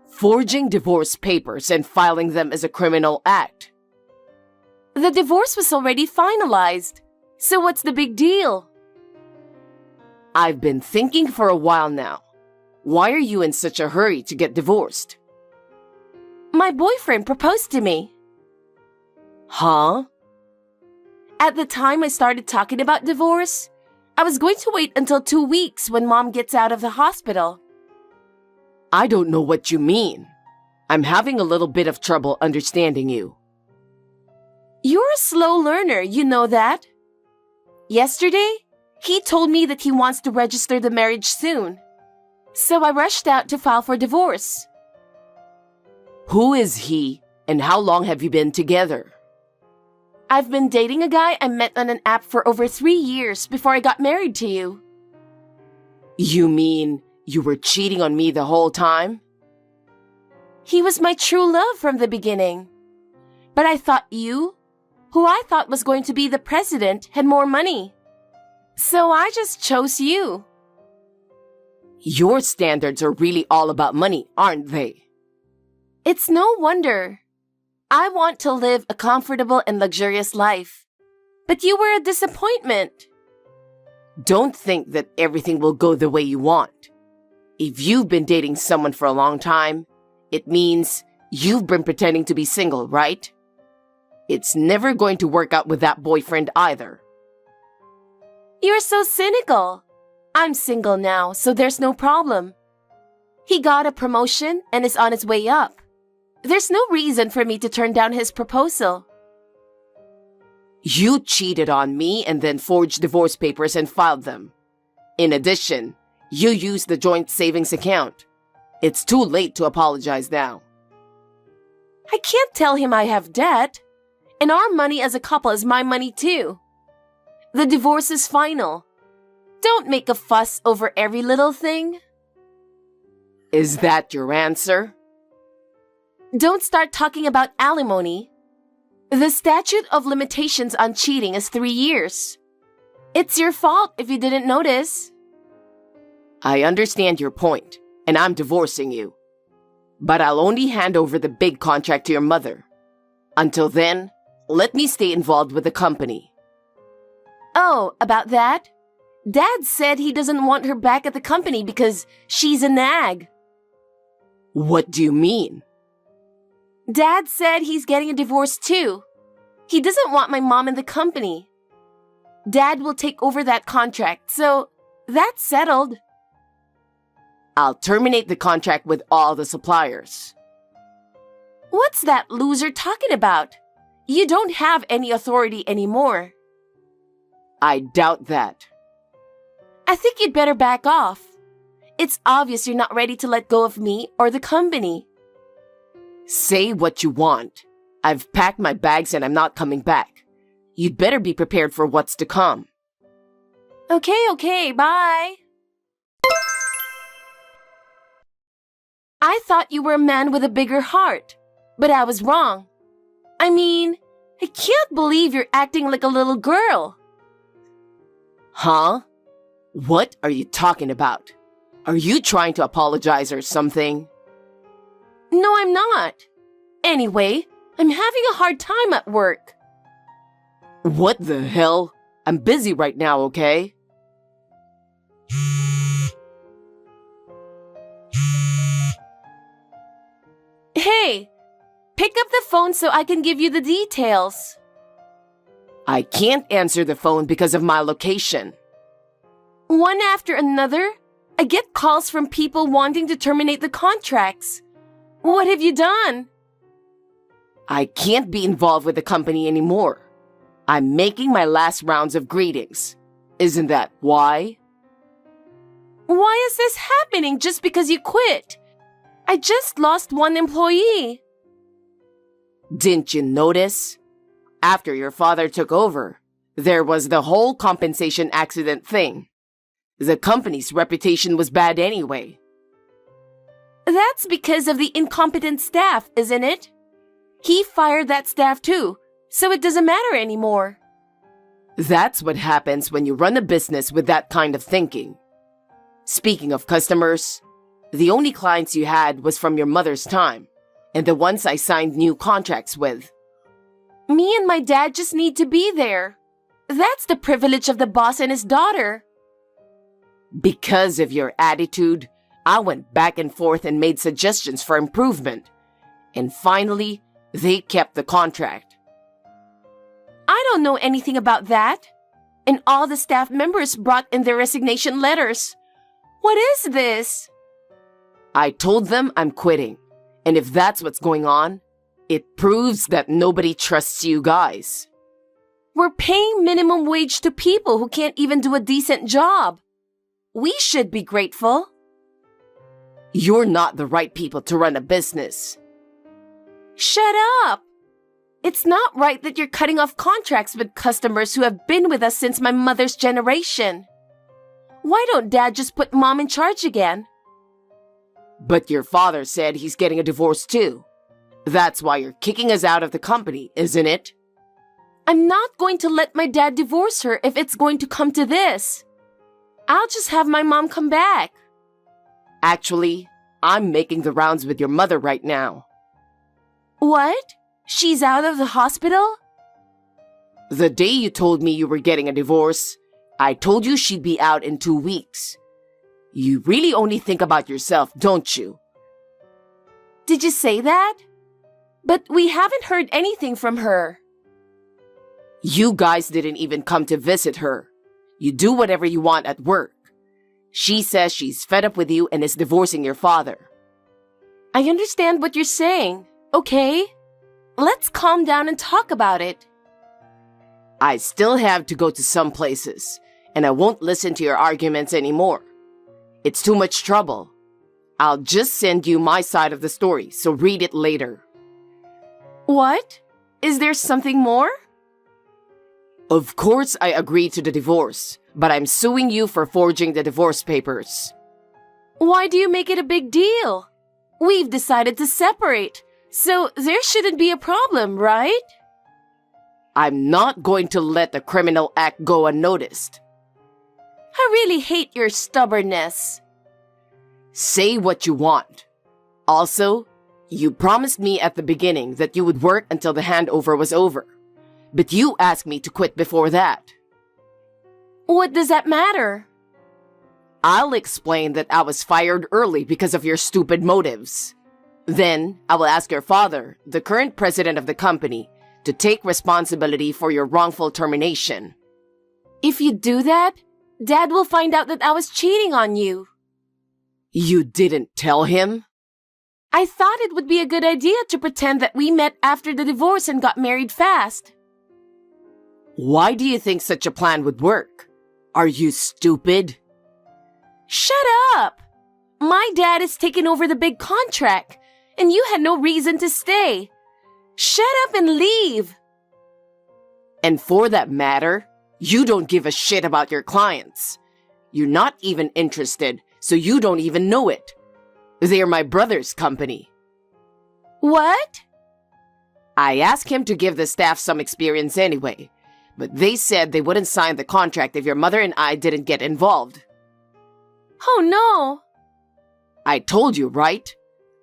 Forging divorce papers and filing them is a criminal act. The divorce was already finalized. So what's the big deal? I've been thinking for a while now. Why are you in such a hurry to get divorced? My boyfriend proposed to me. Huh? At the time I started talking about divorce, I was going to wait until 2 weeks when Mom gets out of the hospital. I don't know what you mean. I'm having a little bit of trouble understanding you. You're a slow learner, you know that. Yesterday, he told me that he wants to register the marriage soon. So I rushed out to file for divorce. Who is he, and how long have you been together? I've been dating a guy I met on an app for over 3 years before I got married to you. You mean you were cheating on me the whole time? He was my true love from the beginning. But I thought you, who I thought was going to be the president, had more money. So I just chose you. Your standards are really all about money, aren't they? It's no wonder. I want to live a comfortable and luxurious life. But you were a disappointment. Don't think that everything will go the way you want. If you've been dating someone for a long time, it means you've been pretending to be single, right? It's never going to work out with that boyfriend either. You're so cynical. I'm single now, so there's no problem. He got a promotion and is on his way up. There's no reason for me to turn down his proposal. You cheated on me and then forged divorce papers and filed them. In addition, you used the joint savings account. It's too late to apologize now. I can't tell him I have debt. And our money as a couple is my money too. The divorce is final. Don't make a fuss over every little thing. Is that your answer? Don't start talking about alimony. The statute of limitations on cheating is 3 years. It's your fault if you didn't notice. I understand your point, and I'm divorcing you. But I'll only hand over the big contract to your mother. Until then, let me stay involved with the company. Oh, about that? Dad said he doesn't want her back at the company because she's a nag. What do you mean? Dad said he's getting a divorce too. He doesn't want my mom in the company. Dad will take over that contract, so that's settled. I'll terminate the contract with all the suppliers. What's that loser talking about? You don't have any authority anymore. I doubt that. I think you'd better back off. It's obvious you're not ready to let go of me or the company. Say what you want. I've packed my bags and I'm not coming back. You'd better be prepared for what's to come. Okay, bye. I thought you were a man with a bigger heart, but I was wrong. I mean, I can't believe you're acting like a little girl. Huh? What are you talking about? Are you trying to apologize or something? No, I'm not. Anyway, I'm having a hard time at work. What the hell? I'm busy right now, okay? Hey, pick up the phone so I can give you the details. I can't answer the phone because of my location. One after another, I get calls from people wanting to terminate the contracts. What have you done? I can't be involved with the company anymore. I'm making my last rounds of greetings. Isn't that why? Why is this happening just because you quit? I just lost one employee. Didn't you notice? After your father took over, there was the whole compensation accident thing. The company's reputation was bad anyway. That's because of the incompetent staff, isn't it? He fired that staff too, so it doesn't matter anymore. That's what happens when you run a business with that kind of thinking. Speaking of customers, the only clients you had was from your mother's time, and the ones I signed new contracts with. Me and my dad just need to be there. That's the privilege of the boss and his daughter. Because of your attitude, I went back and forth and made suggestions for improvement. And finally, they kept the contract. I don't know anything about that. And all the staff members brought in their resignation letters. What is this? I told them I'm quitting. And if that's what's going on, it proves that nobody trusts you guys. We're paying minimum wage to people who can't even do a decent job. We should be grateful. You're not the right people to run a business. Shut up! It's not right that you're cutting off contracts with customers who have been with us since my mother's generation. Why don't Dad just put Mom in charge again? But your father said he's getting a divorce too. That's why you're kicking us out of the company, isn't it? I'm not going to let my dad divorce her if it's going to come to this. I'll just have my mom come back. Actually, I'm making the rounds with your mother right now. What? She's out of the hospital? The day you told me you were getting a divorce, I told you she'd be out in 2 weeks. You really only think about yourself, don't you? Did you say that? But we haven't heard anything from her. You guys didn't even come to visit her. You do whatever you want at work. She says she's fed up with you and is divorcing your father. I understand what you're saying, okay? Let's calm down and talk about it. I still have to go to some places, and I won't listen to your arguments anymore. It's too much trouble. I'll just send you my side of the story, so read it later. What? Is there something more? Of course I agree to the divorce, but I'm suing you for forging the divorce papers. Why do you make it a big deal? We've decided to separate, so there shouldn't be a problem, right? I'm not going to let the criminal act go unnoticed. I really hate your stubbornness. Say what you want. Also, you promised me at the beginning that you would work until the handover was over. But you asked me to quit before that. What does that matter? I'll explain that I was fired early because of your stupid motives. Then, I will ask your father, the current president of the company, to take responsibility for your wrongful termination. If you do that, Dad will find out that I was cheating on you. You didn't tell him? I thought it would be a good idea to pretend that we met after the divorce and got married fast. Why do you think such a plan would work? Are you stupid? Shut up! My dad is taking over the big contract, and you had no reason to stay. Shut up and leave! And for that matter, you don't give a shit about your clients. You're not even interested, so you don't even know it. They're my brother's company. What? I asked him to give the staff some experience anyway, but they said they wouldn't sign the contract if your mother and I didn't get involved. Oh no! I told you, right?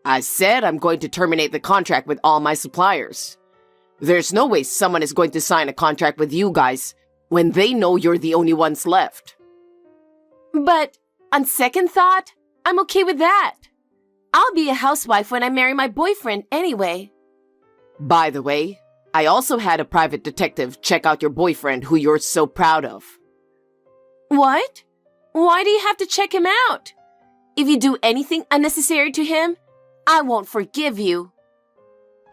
I said I'm going to terminate the contract with all my suppliers. There's no way someone is going to sign a contract with you guys when they know you're the only ones left. But, on second thought, I'm okay with that. I'll be a housewife when I marry my boyfriend anyway. By the way, I also had a private detective check out your boyfriend who you're so proud of. What? Why do you have to check him out? If you do anything unnecessary to him, I won't forgive you.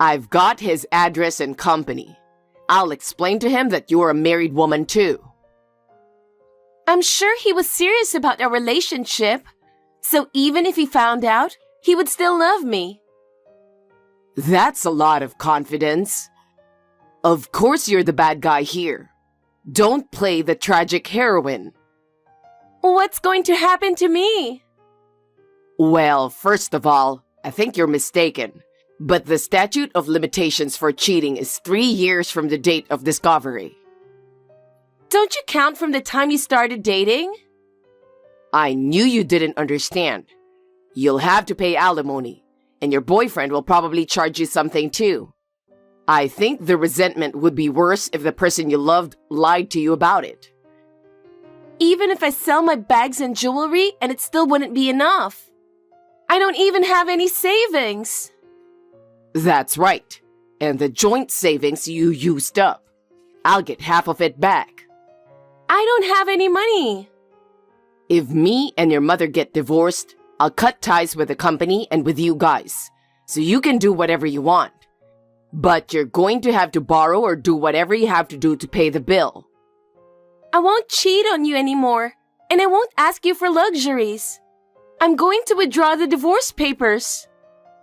I've got his address and company. I'll explain to him that you're a married woman too. I'm sure he was serious about our relationship, so even if he found out, he would still love me. That's a lot of confidence. Of course you're the bad guy here. Don't play the tragic heroine. What's going to happen to me? Well, first of all, I think you're mistaken. But the statute of limitations for cheating is 3 years from the date of discovery. Don't you count from the time you started dating? I knew you didn't understand. You'll have to pay alimony, and your boyfriend will probably charge you something too. I think the resentment would be worse if the person you loved lied to you about it. Even if I sell my bags and jewelry, and it still wouldn't be enough. I don't even have any savings. That's right. And the joint savings you used up. I'll get half of it back. I don't have any money. If me and your mother get divorced, I'll cut ties with the company and with you guys, so you can do whatever you want. But you're going to have to borrow or do whatever you have to do to pay the bill. I won't cheat on you anymore, and I won't ask you for luxuries. I'm going to withdraw the divorce papers.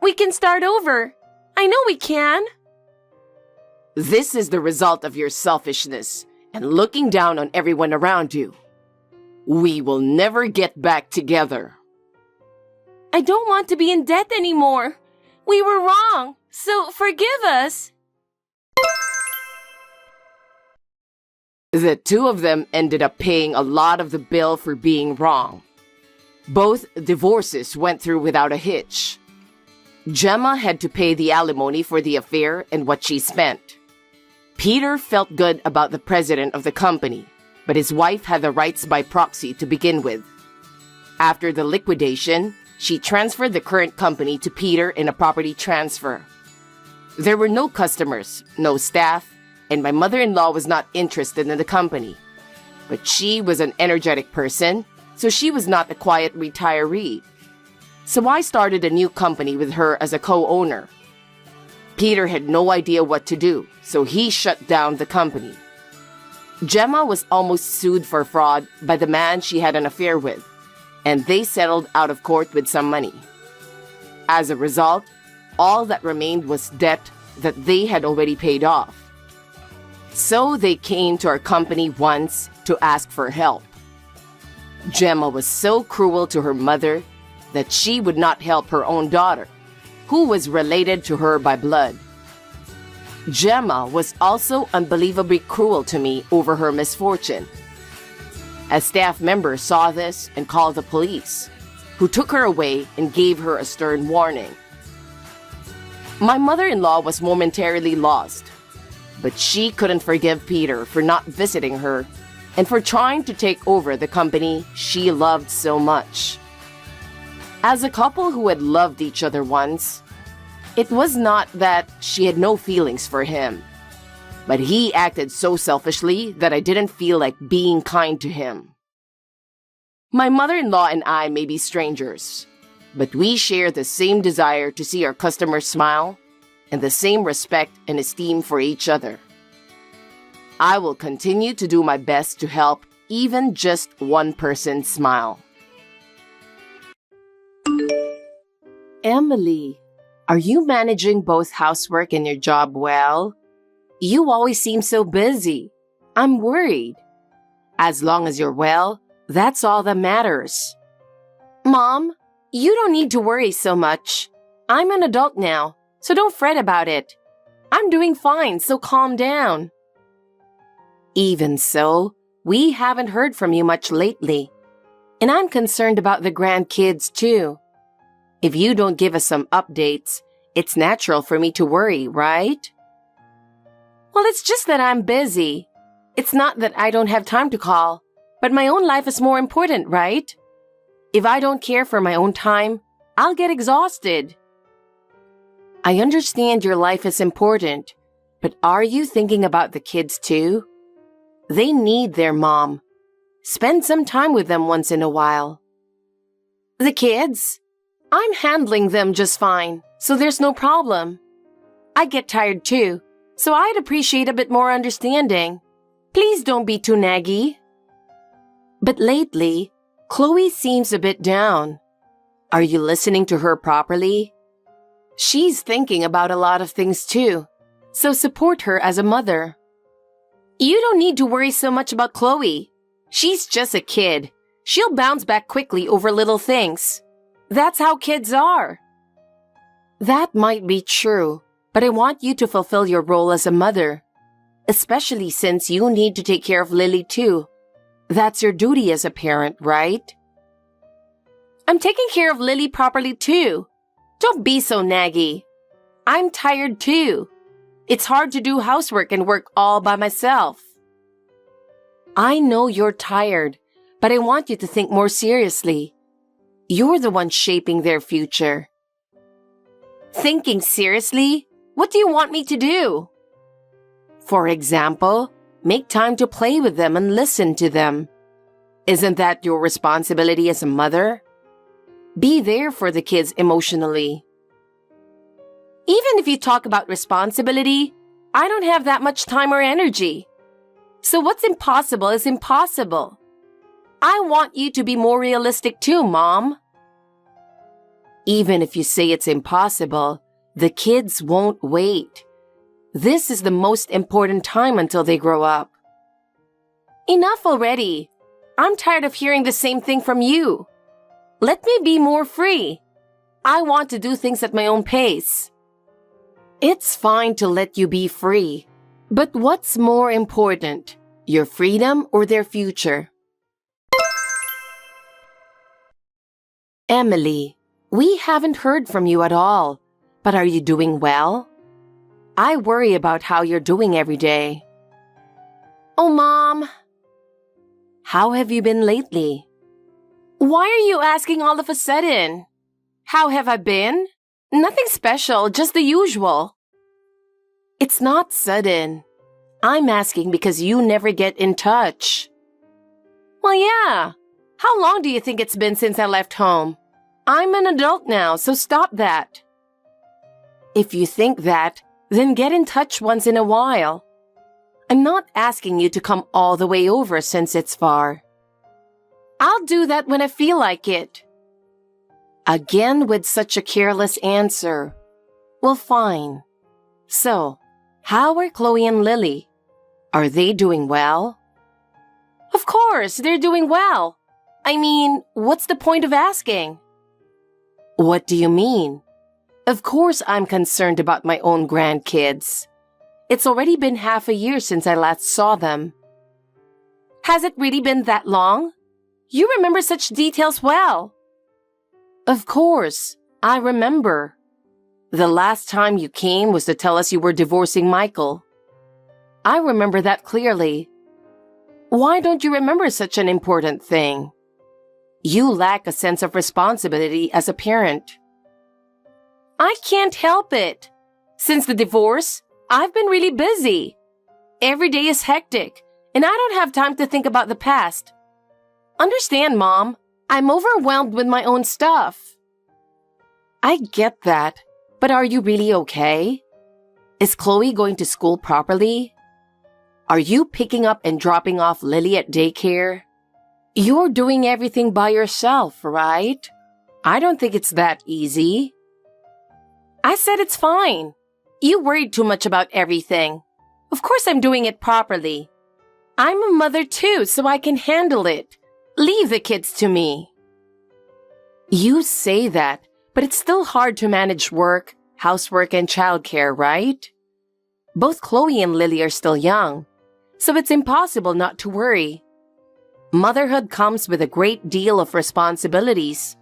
We can start over. I know we can. This is the result of your selfishness and looking down on everyone around you. We will never get back together. I don't want to be in debt anymore. We were wrong, so forgive us. The two of them ended up paying a lot of the bill for being wrong. Both divorces went through without a hitch. Gemma had to pay the alimony for the affair and what she spent. Peter felt good about the president of the company, but his wife had the rights by proxy to begin with. After the liquidation, she transferred the current company to Peter in a property transfer. There were no customers, no staff, and my mother-in-law was not interested in the company. But she was an energetic person, so she was not a quiet retiree. So I started a new company with her as a co-owner. Peter had no idea what to do, so he shut down the company. Gemma was almost sued for fraud by the man she had an affair with, and they settled out of court with some money. As a result, all that remained was debt that they had already paid off. So they came to our company once to ask for help. Gemma was so cruel to her mother that she would not help her own daughter, who was related to her by blood. Gemma was also unbelievably cruel to me over her misfortune. A staff member saw this and called the police, who took her away and gave her a stern warning. My mother-in-law was momentarily lost, but she couldn't forgive Peter for not visiting her and for trying to take over the company she loved so much. As a couple who had loved each other once, it was not that she had no feelings for him, but he acted so selfishly that I didn't feel like being kind to him. My mother-in-law and I may be strangers, but we share the same desire to see our customers smile and the same respect and esteem for each other. I will continue to do my best to help even just one person smile. Emily, are you managing both housework and your job well? You always seem so busy. I'm worried. As long as you're well, that's all that matters. Mom, you don't need to worry so much. I'm an adult now, so don't fret about it. I'm doing fine, so calm down. Even so, we haven't heard from you much lately, and I'm concerned about the grandkids too. If you don't give us some updates, it's natural for me to worry, right? Well, it's just that I'm busy. It's not that I don't have time to call, but my own life is more important, right? If I don't care for my own time, I'll get exhausted. I understand your life is important, but are you thinking about the kids too? They need their mom. Spend some time with them once in a while. The kids? I'm handling them just fine, so there's no problem. I get tired too, so I'd appreciate a bit more understanding. Please don't be too naggy. But lately, Chloe seems a bit down. Are you listening to her properly? She's thinking about a lot of things too, so support her as a mother. You don't need to worry so much about Chloe. She's just a kid. She'll bounce back quickly over little things. That's how kids are. That might be true, but I want you to fulfill your role as a mother, especially since you need to take care of Lily too. That's your duty as a parent, right? I'm taking care of Lily properly too. Don't be so naggy. I'm tired too. It's hard to do housework and work all by myself. I know you're tired, but I want you to think more seriously. You're the one shaping their future. Thinking seriously? What do you want me to do? For example, make time to play with them and listen to them. Isn't that your responsibility as a mother? Be there for the kids emotionally. Even if you talk about responsibility, I don't have that much time or energy. So what's impossible is impossible. I want you to be more realistic too, Mom. Even if you say it's impossible, the kids won't wait. This is the most important time until they grow up. Enough already. I'm tired of hearing the same thing from you. Let me be more free. I want to do things at my own pace. It's fine to let you be free, but what's more important, your freedom or their future? Emily, we haven't heard from you at all, but are you doing well? I worry about how you're doing every day. Oh, Mom. How have you been lately? Why are you asking all of a sudden? How have I been? Nothing special, just the usual. It's not sudden. I'm asking because you never get in touch. Well, yeah. How long do you think it's been since I left home? I'm an adult now, so stop that. If you think that, then get in touch once in a while. I'm not asking you to come all the way over since it's far. I'll do that when I feel like it. Again with such a careless answer. Well, fine. So, how are Chloe and Lily? Are they doing well? Of course, they're doing well. I mean, what's the point of asking? What do you mean? Of course I'm concerned about my own grandkids. It's already been half a year since I last saw them. Has it really been that long? You remember such details well. Of course, I remember. The last time you came was to tell us you were divorcing Michael. I remember that clearly. Why don't you remember such an important thing? You lack a sense of responsibility as a parent. I can't help it. Since the divorce, I've been really busy. Every day is hectic, and I don't have time to think about the past. Understand, Mom, I'm overwhelmed with my own stuff. I get that, but are you really okay? Is Chloe going to school properly? Are you picking up and dropping off Lily at daycare? You're doing everything by yourself, right? I don't think it's that easy. I said it's fine. You worried too much about everything. Of course I'm doing it properly. I'm a mother too, so I can handle it. Leave the kids to me. You say that, but it's still hard to manage work, housework, and childcare, right? Both Chloe and Lily are still young, so it's impossible not to worry. Motherhood comes with a great deal of responsibilities.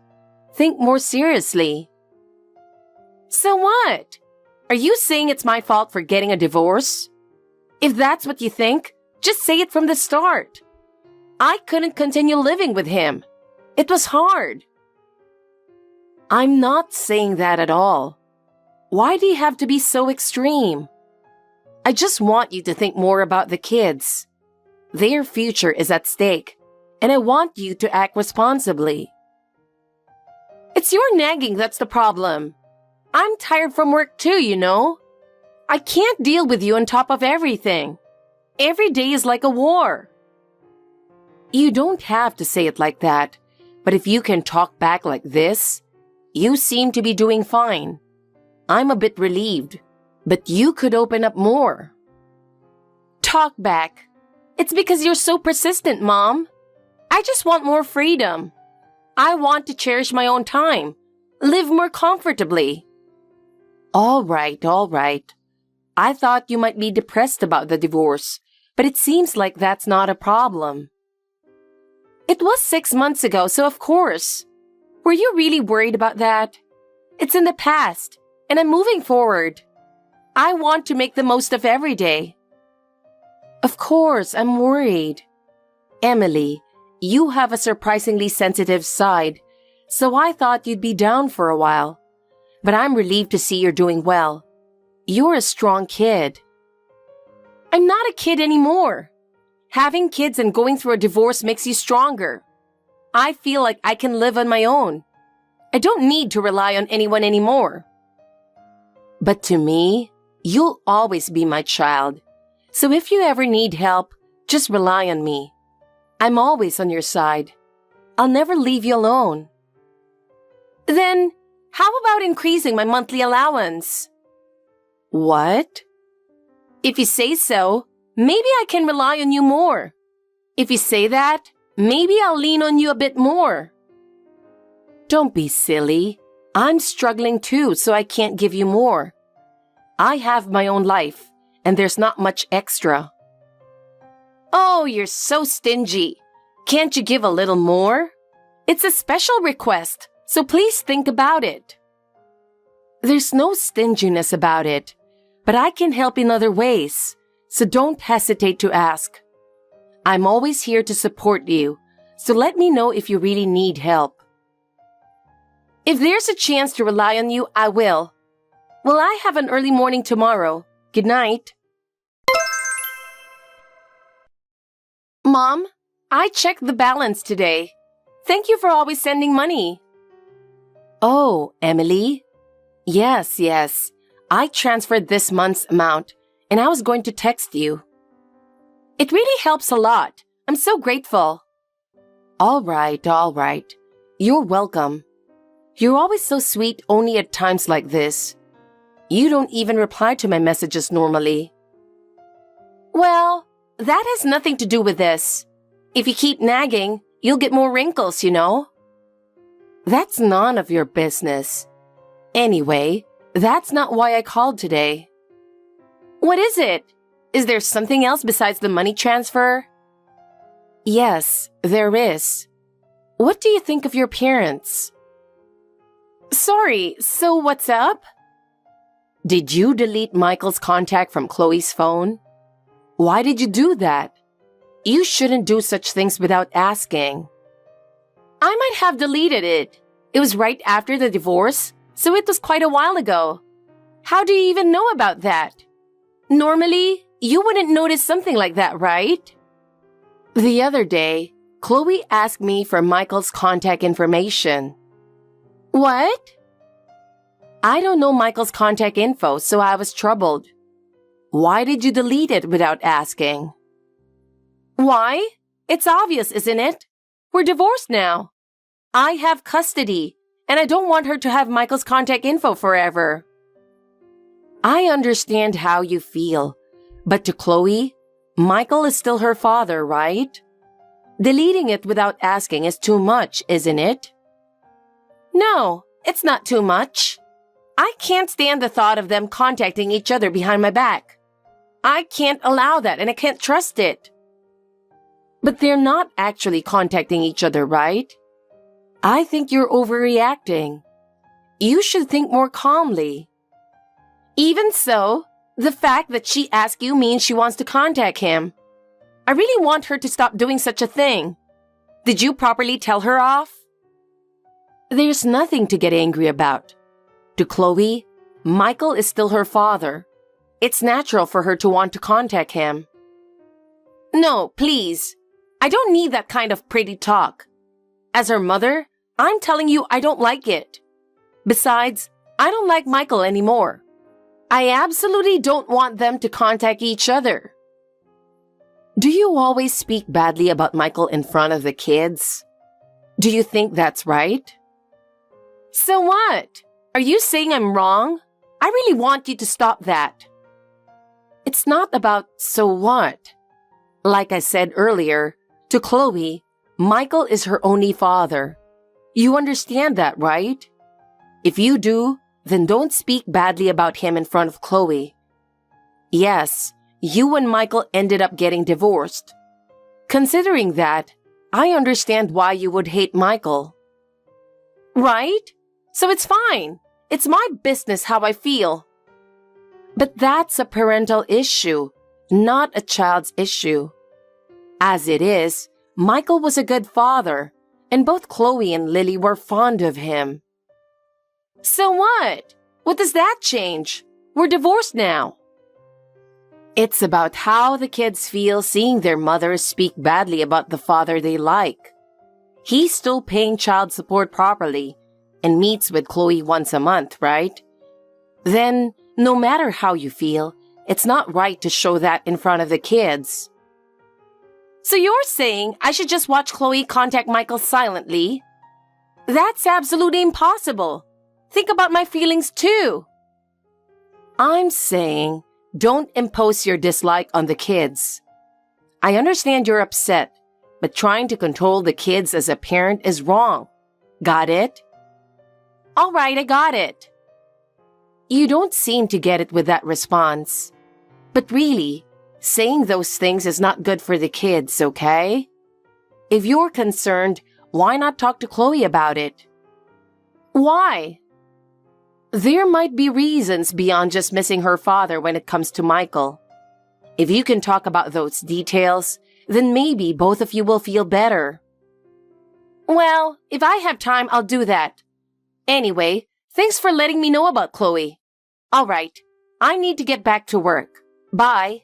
Think more seriously. So what? Are you saying it's my fault for getting a divorce? If that's what you think, just say it from the start. I couldn't continue living with him. It was hard. I'm not saying that at all. Why do you have to be so extreme? I just want you to think more about the kids. Their future is at stake, and I want you to act responsibly. It's your nagging that's the problem. I'm tired from work too, you know. I can't deal with you on top of everything. Every day is like a war. You don't have to say it like that, but if you can talk back like this, you seem to be doing fine. I'm a bit relieved, but you could open up more. Talk back. It's because you're so persistent, Mom. I just want more freedom. I want to cherish my own time, live more comfortably. All right. I thought you might be depressed about the divorce, but it seems like that's not a problem. It was 6 months ago, so of course. Were you really worried about that? It's in the past, and I'm moving forward. I want to make the most of every day. Of course, I'm worried. Emily, you have a surprisingly sensitive side, so I thought you'd be down for a while. But I'm relieved to see you're doing well. You're a strong kid. I'm not a kid anymore. Having kids and going through a divorce makes you stronger. I feel like I can live on my own. I don't need to rely on anyone anymore. But to me, you'll always be my child. So if you ever need help, just rely on me. I'm always on your side. I'll never leave you alone. Then, how about increasing my monthly allowance? What? If you say so, maybe I can rely on you more. If you say that, maybe I'll lean on you a bit more. Don't be silly. I'm struggling too, so I can't give you more. I have my own life, and there's not much extra. Oh, you're so stingy. Can't you give a little more? It's a special request, so please think about it. There's no stinginess about it, but I can help in other ways, so don't hesitate to ask. I'm always here to support you, so let me know if you really need help. If there's a chance to rely on you, I will. Well, I have an early morning tomorrow. Good night. Mom, I checked the balance today. Thank you for always sending money. Oh, Emily? Yes. I transferred this month's amount, and I was going to text you. It really helps a lot. I'm so grateful. All right. You're welcome. You're always so sweet only at times like this. You don't even reply to my messages normally. Well, that has nothing to do with this. If you keep nagging, you'll get more wrinkles, you know? That's none of your business. Anyway, that's not why I called today. What is it? Is there something else besides the money transfer? Yes, there is. What do you think of your parents? Sorry, so what's up? Did you delete Michael's contact from Chloe's phone? Why did you do that? You shouldn't do such things without asking. I might have deleted it. It was right after the divorce, so it was quite a while ago. How do you even know about that? Normally, you wouldn't notice something like that, right? The other day, Chloe asked me for Michael's contact information. What? I don't know Michael's contact info, so I was troubled. Why did you delete it without asking? Why? It's obvious, isn't it? We're divorced now. I have custody, and I don't want her to have Michael's contact info forever. I understand how you feel, but to Chloe, Michael is still her father, right? Deleting it without asking is too much, isn't it? No, it's not too much. I can't stand the thought of them contacting each other behind my back. I can't allow that, and I can't trust it. But they're not actually contacting each other, right? I think you're overreacting. You should think more calmly. Even so, the fact that she asked you means she wants to contact him. I really want her to stop doing such a thing. Did you properly tell her off? There's nothing to get angry about. To Chloe, Michael is still her father. It's natural for her to want to contact him. No, please. I don't need that kind of pretty talk. As her mother, I'm telling you I don't like it. Besides, I don't like Michael anymore. I absolutely don't want them to contact each other. Do you always speak badly about Michael in front of the kids? Do you think that's right? So what? Are you saying I'm wrong? I really want you to stop that. It's not about so what. Like I said earlier, to Chloe, Michael is her only father. You understand that, right? If you do, then don't speak badly about him in front of Chloe. Yes, you and Michael ended up getting divorced. Considering that, I understand why you would hate Michael. Right? So it's fine. It's my business how I feel. But that's a parental issue, not a child's issue. As it is, Michael was a good father, and both Chloe and Lily were fond of him. So what? What does that change? We're divorced now. It's about how the kids feel seeing their mother speak badly about the father they like. He's still paying child support properly and meets with Chloe once a month, right? Then, no matter how you feel, it's not right to show that in front of the kids. So you're saying I should just watch Chloe contact Michael silently? That's absolutely impossible. Think about my feelings too. I'm saying don't impose your dislike on the kids. I understand you're upset, but trying to control the kids as a parent is wrong. Got it? All right, I got it. You don't seem to get it with that response. But really, saying those things is not good for the kids, okay? If you're concerned, why not talk to Chloe about it? Why? There might be reasons beyond just missing her father when it comes to Michael. If you can talk about those details, then maybe both of you will feel better. Well, if I have time, I'll do that. Anyway, thanks for letting me know about Chloe. All right, I need to get back to work. Bye.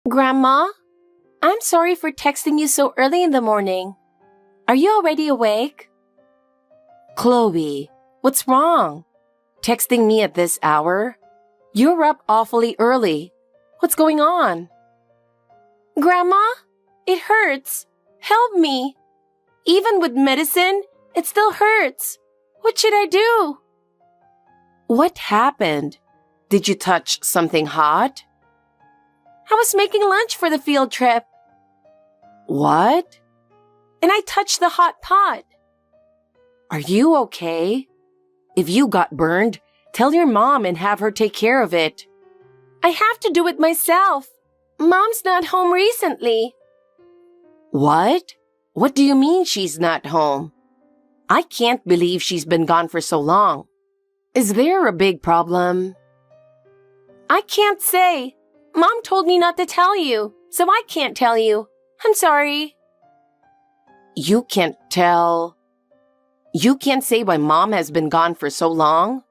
Grandma, I'm sorry for texting you so early in the morning. Are you already awake? Chloe, what's wrong? Texting me at this hour? You're up awfully early. What's going on? Grandma, it hurts. Help me. Even with medicine, it still hurts. What should I do? What happened? Did you touch something hot? I was making lunch for the field trip. What? And I touched the hot pot. Are you okay? If you got burned, tell your mom and have her take care of it. I have to do it myself. Mom's not home recently. What? What do you mean she's not home? I can't believe she's been gone for so long. Is there a big problem? I can't say. Mom told me not to tell you, so I can't tell you. I'm sorry. You can't tell? You can't say why Mom has been gone for so long?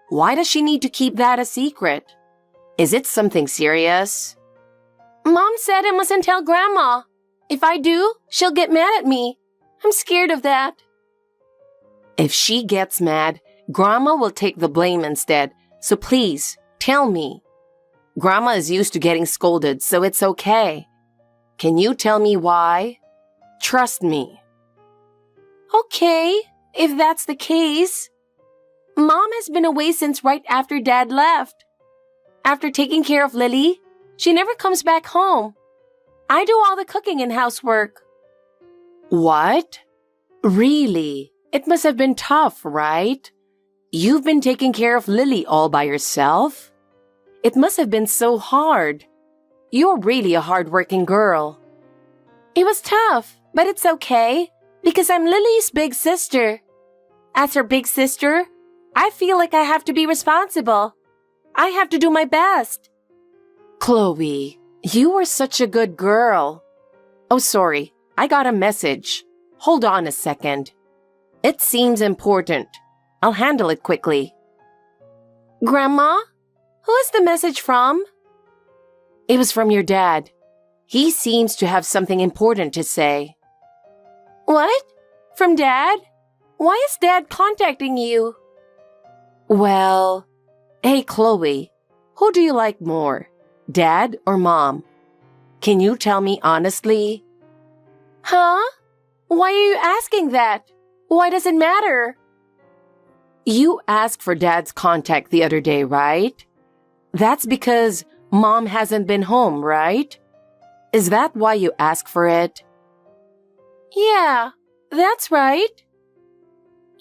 Why does she need to keep that a secret? Is it something serious? Mom said I mustn't tell Grandma. If I do, she'll get mad at me. I'm scared of that. If she gets mad, Grandma will take the blame instead. So please, tell me. Grandma is used to getting scolded, so it's okay. Can you tell me why? Trust me. Okay, if that's the case. Mom has been away since right after Dad left. After taking care of Lily, she never comes back home. I do all the cooking and housework. What? Really? It must have been tough, right? You've been taking care of Lily all by yourself? It must have been so hard. You're really a hard-working girl. It was tough, but it's okay, because I'm Lily's big sister. As her big sister, I feel like I have to be responsible. I have to do my best. Chloe, you are such a good girl. Oh, sorry, I got a message. Hold on a second. It seems important. I'll handle it quickly. Grandma? Who is the message from? It was from your dad. He seems to have something important to say. What? From Dad? Why is Dad contacting you? Well, hey Chloe, who do you like more, Dad or Mom? Can you tell me honestly? Huh? Why are you asking that? Why does it matter? You asked for Dad's contact the other day, right? That's because Mom hasn't been home, right? Is that why you asked for it? Yeah, that's right.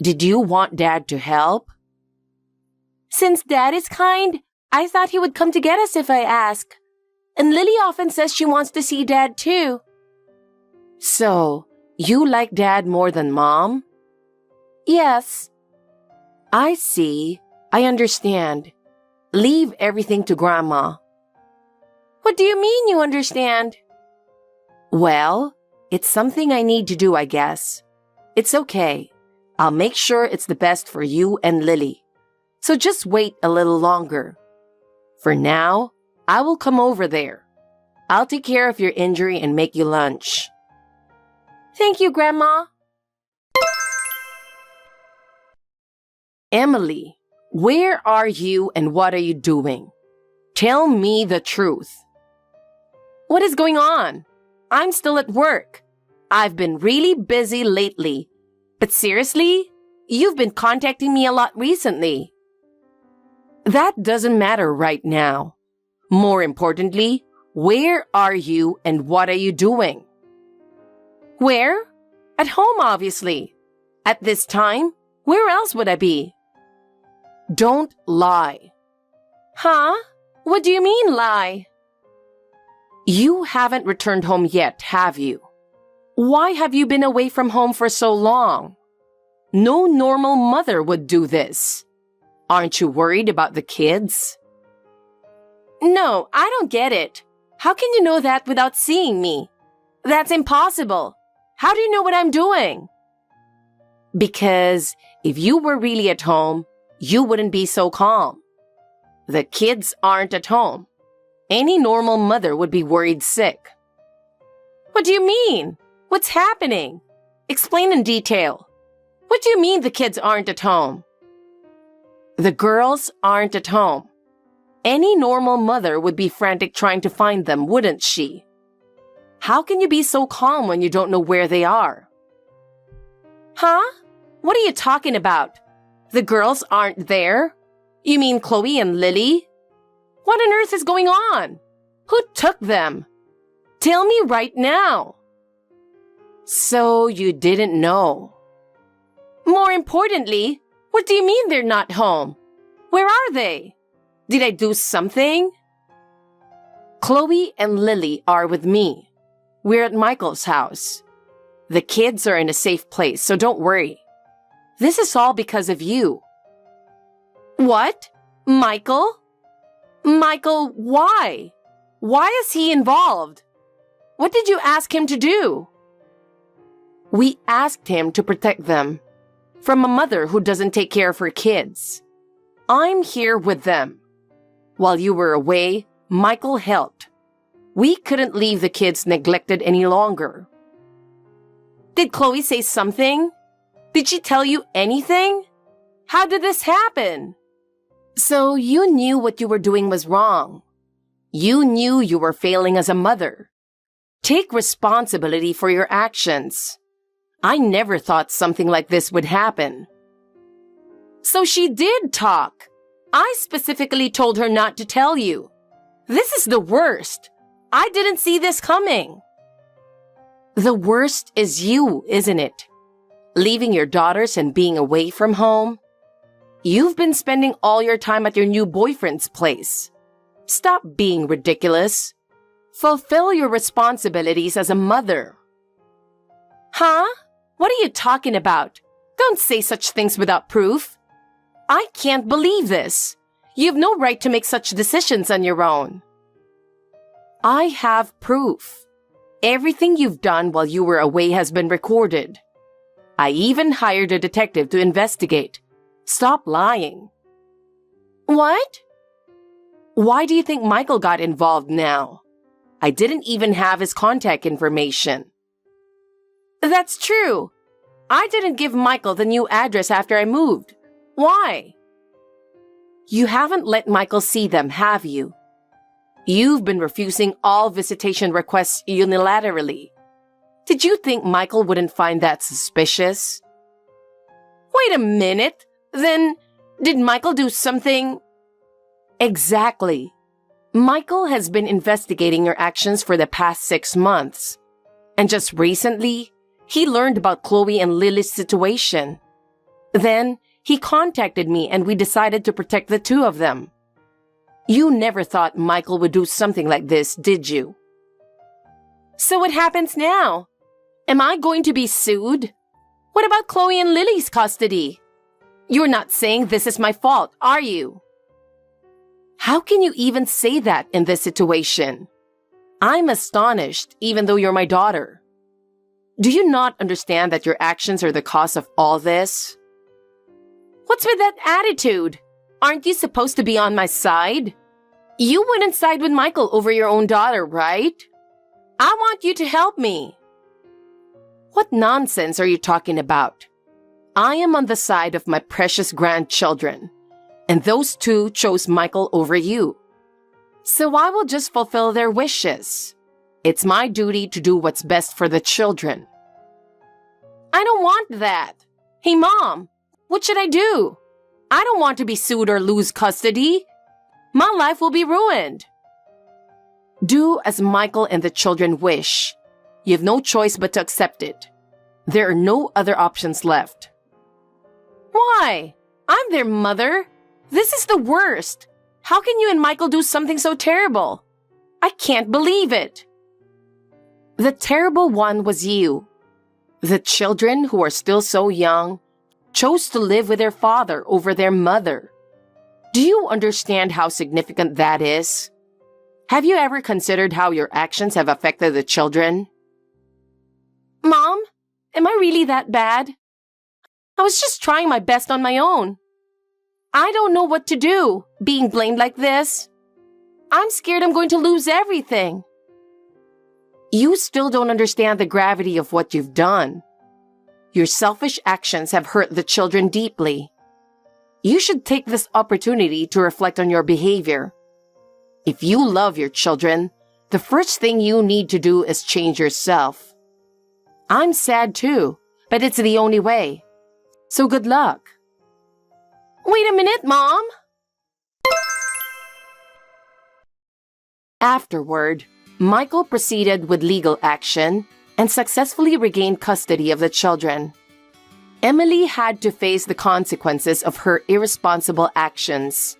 Did you want Dad to help? Since Dad is kind, I thought he would come to get us if I ask. And Lily often says she wants to see Dad too. So, you like Dad more than Mom? Yes. I see. I understand. Leave everything to Grandma. What do you mean you understand? Well, it's something I need to do, I guess. It's okay. I'll make sure it's the best for you and Lily. So just wait a little longer. For now, I will come over there. I'll take care of your injury and make you lunch. Thank you, Grandma. Emily, where are you and what are you doing? Tell me the truth. What is going on? I'm still at work. I've been really busy lately. But seriously, you've been contacting me a lot recently. That doesn't matter right now. More importantly, where are you and what are you doing? Where? At home, obviously. At this time, where else would I be? Don't lie. Huh? What do you mean, lie? You haven't returned home yet, have you? Why have you been away from home for so long? No normal mother would do this. Aren't you worried about the kids? No, I don't get it. How can you know that without seeing me? That's impossible. How do you know what I'm doing? Because if you were really at home, you wouldn't be so calm. The kids aren't at home. Any normal mother would be worried sick. What do you mean? What's happening? Explain in detail. What do you mean the kids aren't at home? The girls aren't at home. Any normal mother would be frantic trying to find them, wouldn't she? How can you be so calm when you don't know where they are? Huh? What are you talking about? The girls aren't there? You mean Chloe and Lily? What on earth is going on? Who took them? Tell me right now. So you didn't know. More importantly, what do you mean they're not home? Where are they? Did I do something? Chloe and Lily are with me. We're at Michael's house. The kids are in a safe place, so don't worry. This is all because of you. What? Michael? Michael, why? Why is he involved? What did you ask him to do? We asked him to protect them from a mother who doesn't take care of her kids. I'm here with them. While you were away, Michael helped. We couldn't leave the kids neglected any longer. Did Chloe say something? Did she tell you anything? How did this happen? So you knew what you were doing was wrong. You knew you were failing as a mother. Take responsibility for your actions. I never thought something like this would happen. So she did talk. I specifically told her not to tell you. This is the worst. I didn't see this coming. The worst is you, isn't it? Leaving your daughters and being away from home. You've been spending all your time at your new boyfriend's place. Stop being ridiculous. Fulfill your responsibilities as a mother. Huh? What are you talking about? Don't say such things without proof. I can't believe this. You have no right to make such decisions on your own. I have proof. Everything you've done while you were away has been recorded. I even hired a detective to investigate. Stop lying. What? Why do you think Michael got involved now? I didn't even have his contact information. That's true. I didn't give Michael the new address after I moved. Why? You haven't let Michael see them, have you? You've been refusing all visitation requests unilaterally. Did you think Michael wouldn't find that suspicious? Wait a minute. Then, did Michael do something? Exactly. Michael has been investigating your actions for the past 6 months. And just recently, he learned about Chloe and Lily's situation. Then, he contacted me and we decided to protect the two of them. You never thought Michael would do something like this, did you? So what happens now? Am I going to be sued? What about Chloe and Lily's custody? You're not saying this is my fault, are you? How can you even say that in this situation? I'm astonished, even though you're my daughter. Do you not understand that your actions are the cause of all this? What's with that attitude? Aren't you supposed to be on my side? You wouldn't side with Michael over your own daughter, right? I want you to help me. What nonsense are you talking about? I am on the side of my precious grandchildren, and those two chose Michael over you. So I will just fulfill their wishes. It's my duty to do what's best for the children. I don't want that. Hey, Mom, what should I do? I don't want to be sued or lose custody. My life will be ruined. Do as Michael and the children wish. You have no choice but to accept it. There are no other options left. Why? I'm their mother. This is the worst. How can you and Michael do something so terrible? I can't believe it. The terrible one was you. The children, who are still so young, chose to live with their father over their mother. Do you understand how significant that is? Have you ever considered how your actions have affected the children? Mom, am I really that bad? I was just trying my best on my own. I don't know what to do, being blamed like this. I'm scared I'm going to lose everything. You still don't understand the gravity of what you've done. Your selfish actions have hurt the children deeply. You should take this opportunity to reflect on your behavior. If you love your children, the first thing you need to do is change yourself. I'm sad too, but it's the only way. So good luck. Wait a minute, Mom. Afterward, Michael proceeded with legal action and successfully regained custody of the children. Emily had to face the consequences of her irresponsible actions.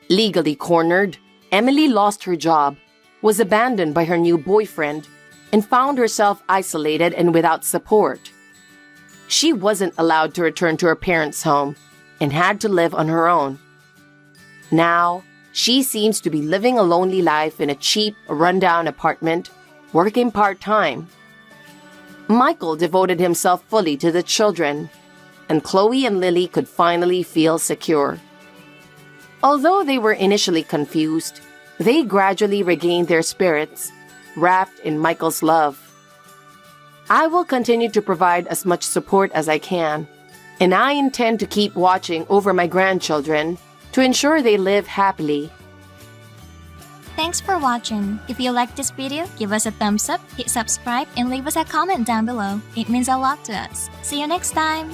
Legally cornered, Emily lost her job, was abandoned by her new boyfriend, and found herself isolated and without support. She wasn't allowed to return to her parents' home and had to live on her own. Now, she seems to be living a lonely life in a cheap, rundown apartment, working part-time. Michael devoted himself fully to the children, and Chloe and Lily could finally feel secure. Although they were initially confused, they gradually regained their spirits, wrapped in Michael's love. I will continue to provide as much support as I can, and I intend to keep watching over my grandchildren to ensure they live happily. Thanks for watching. If you liked this video, give us a thumbs up, hit subscribe, and leave us a comment down below. It means a lot to us. See you next time!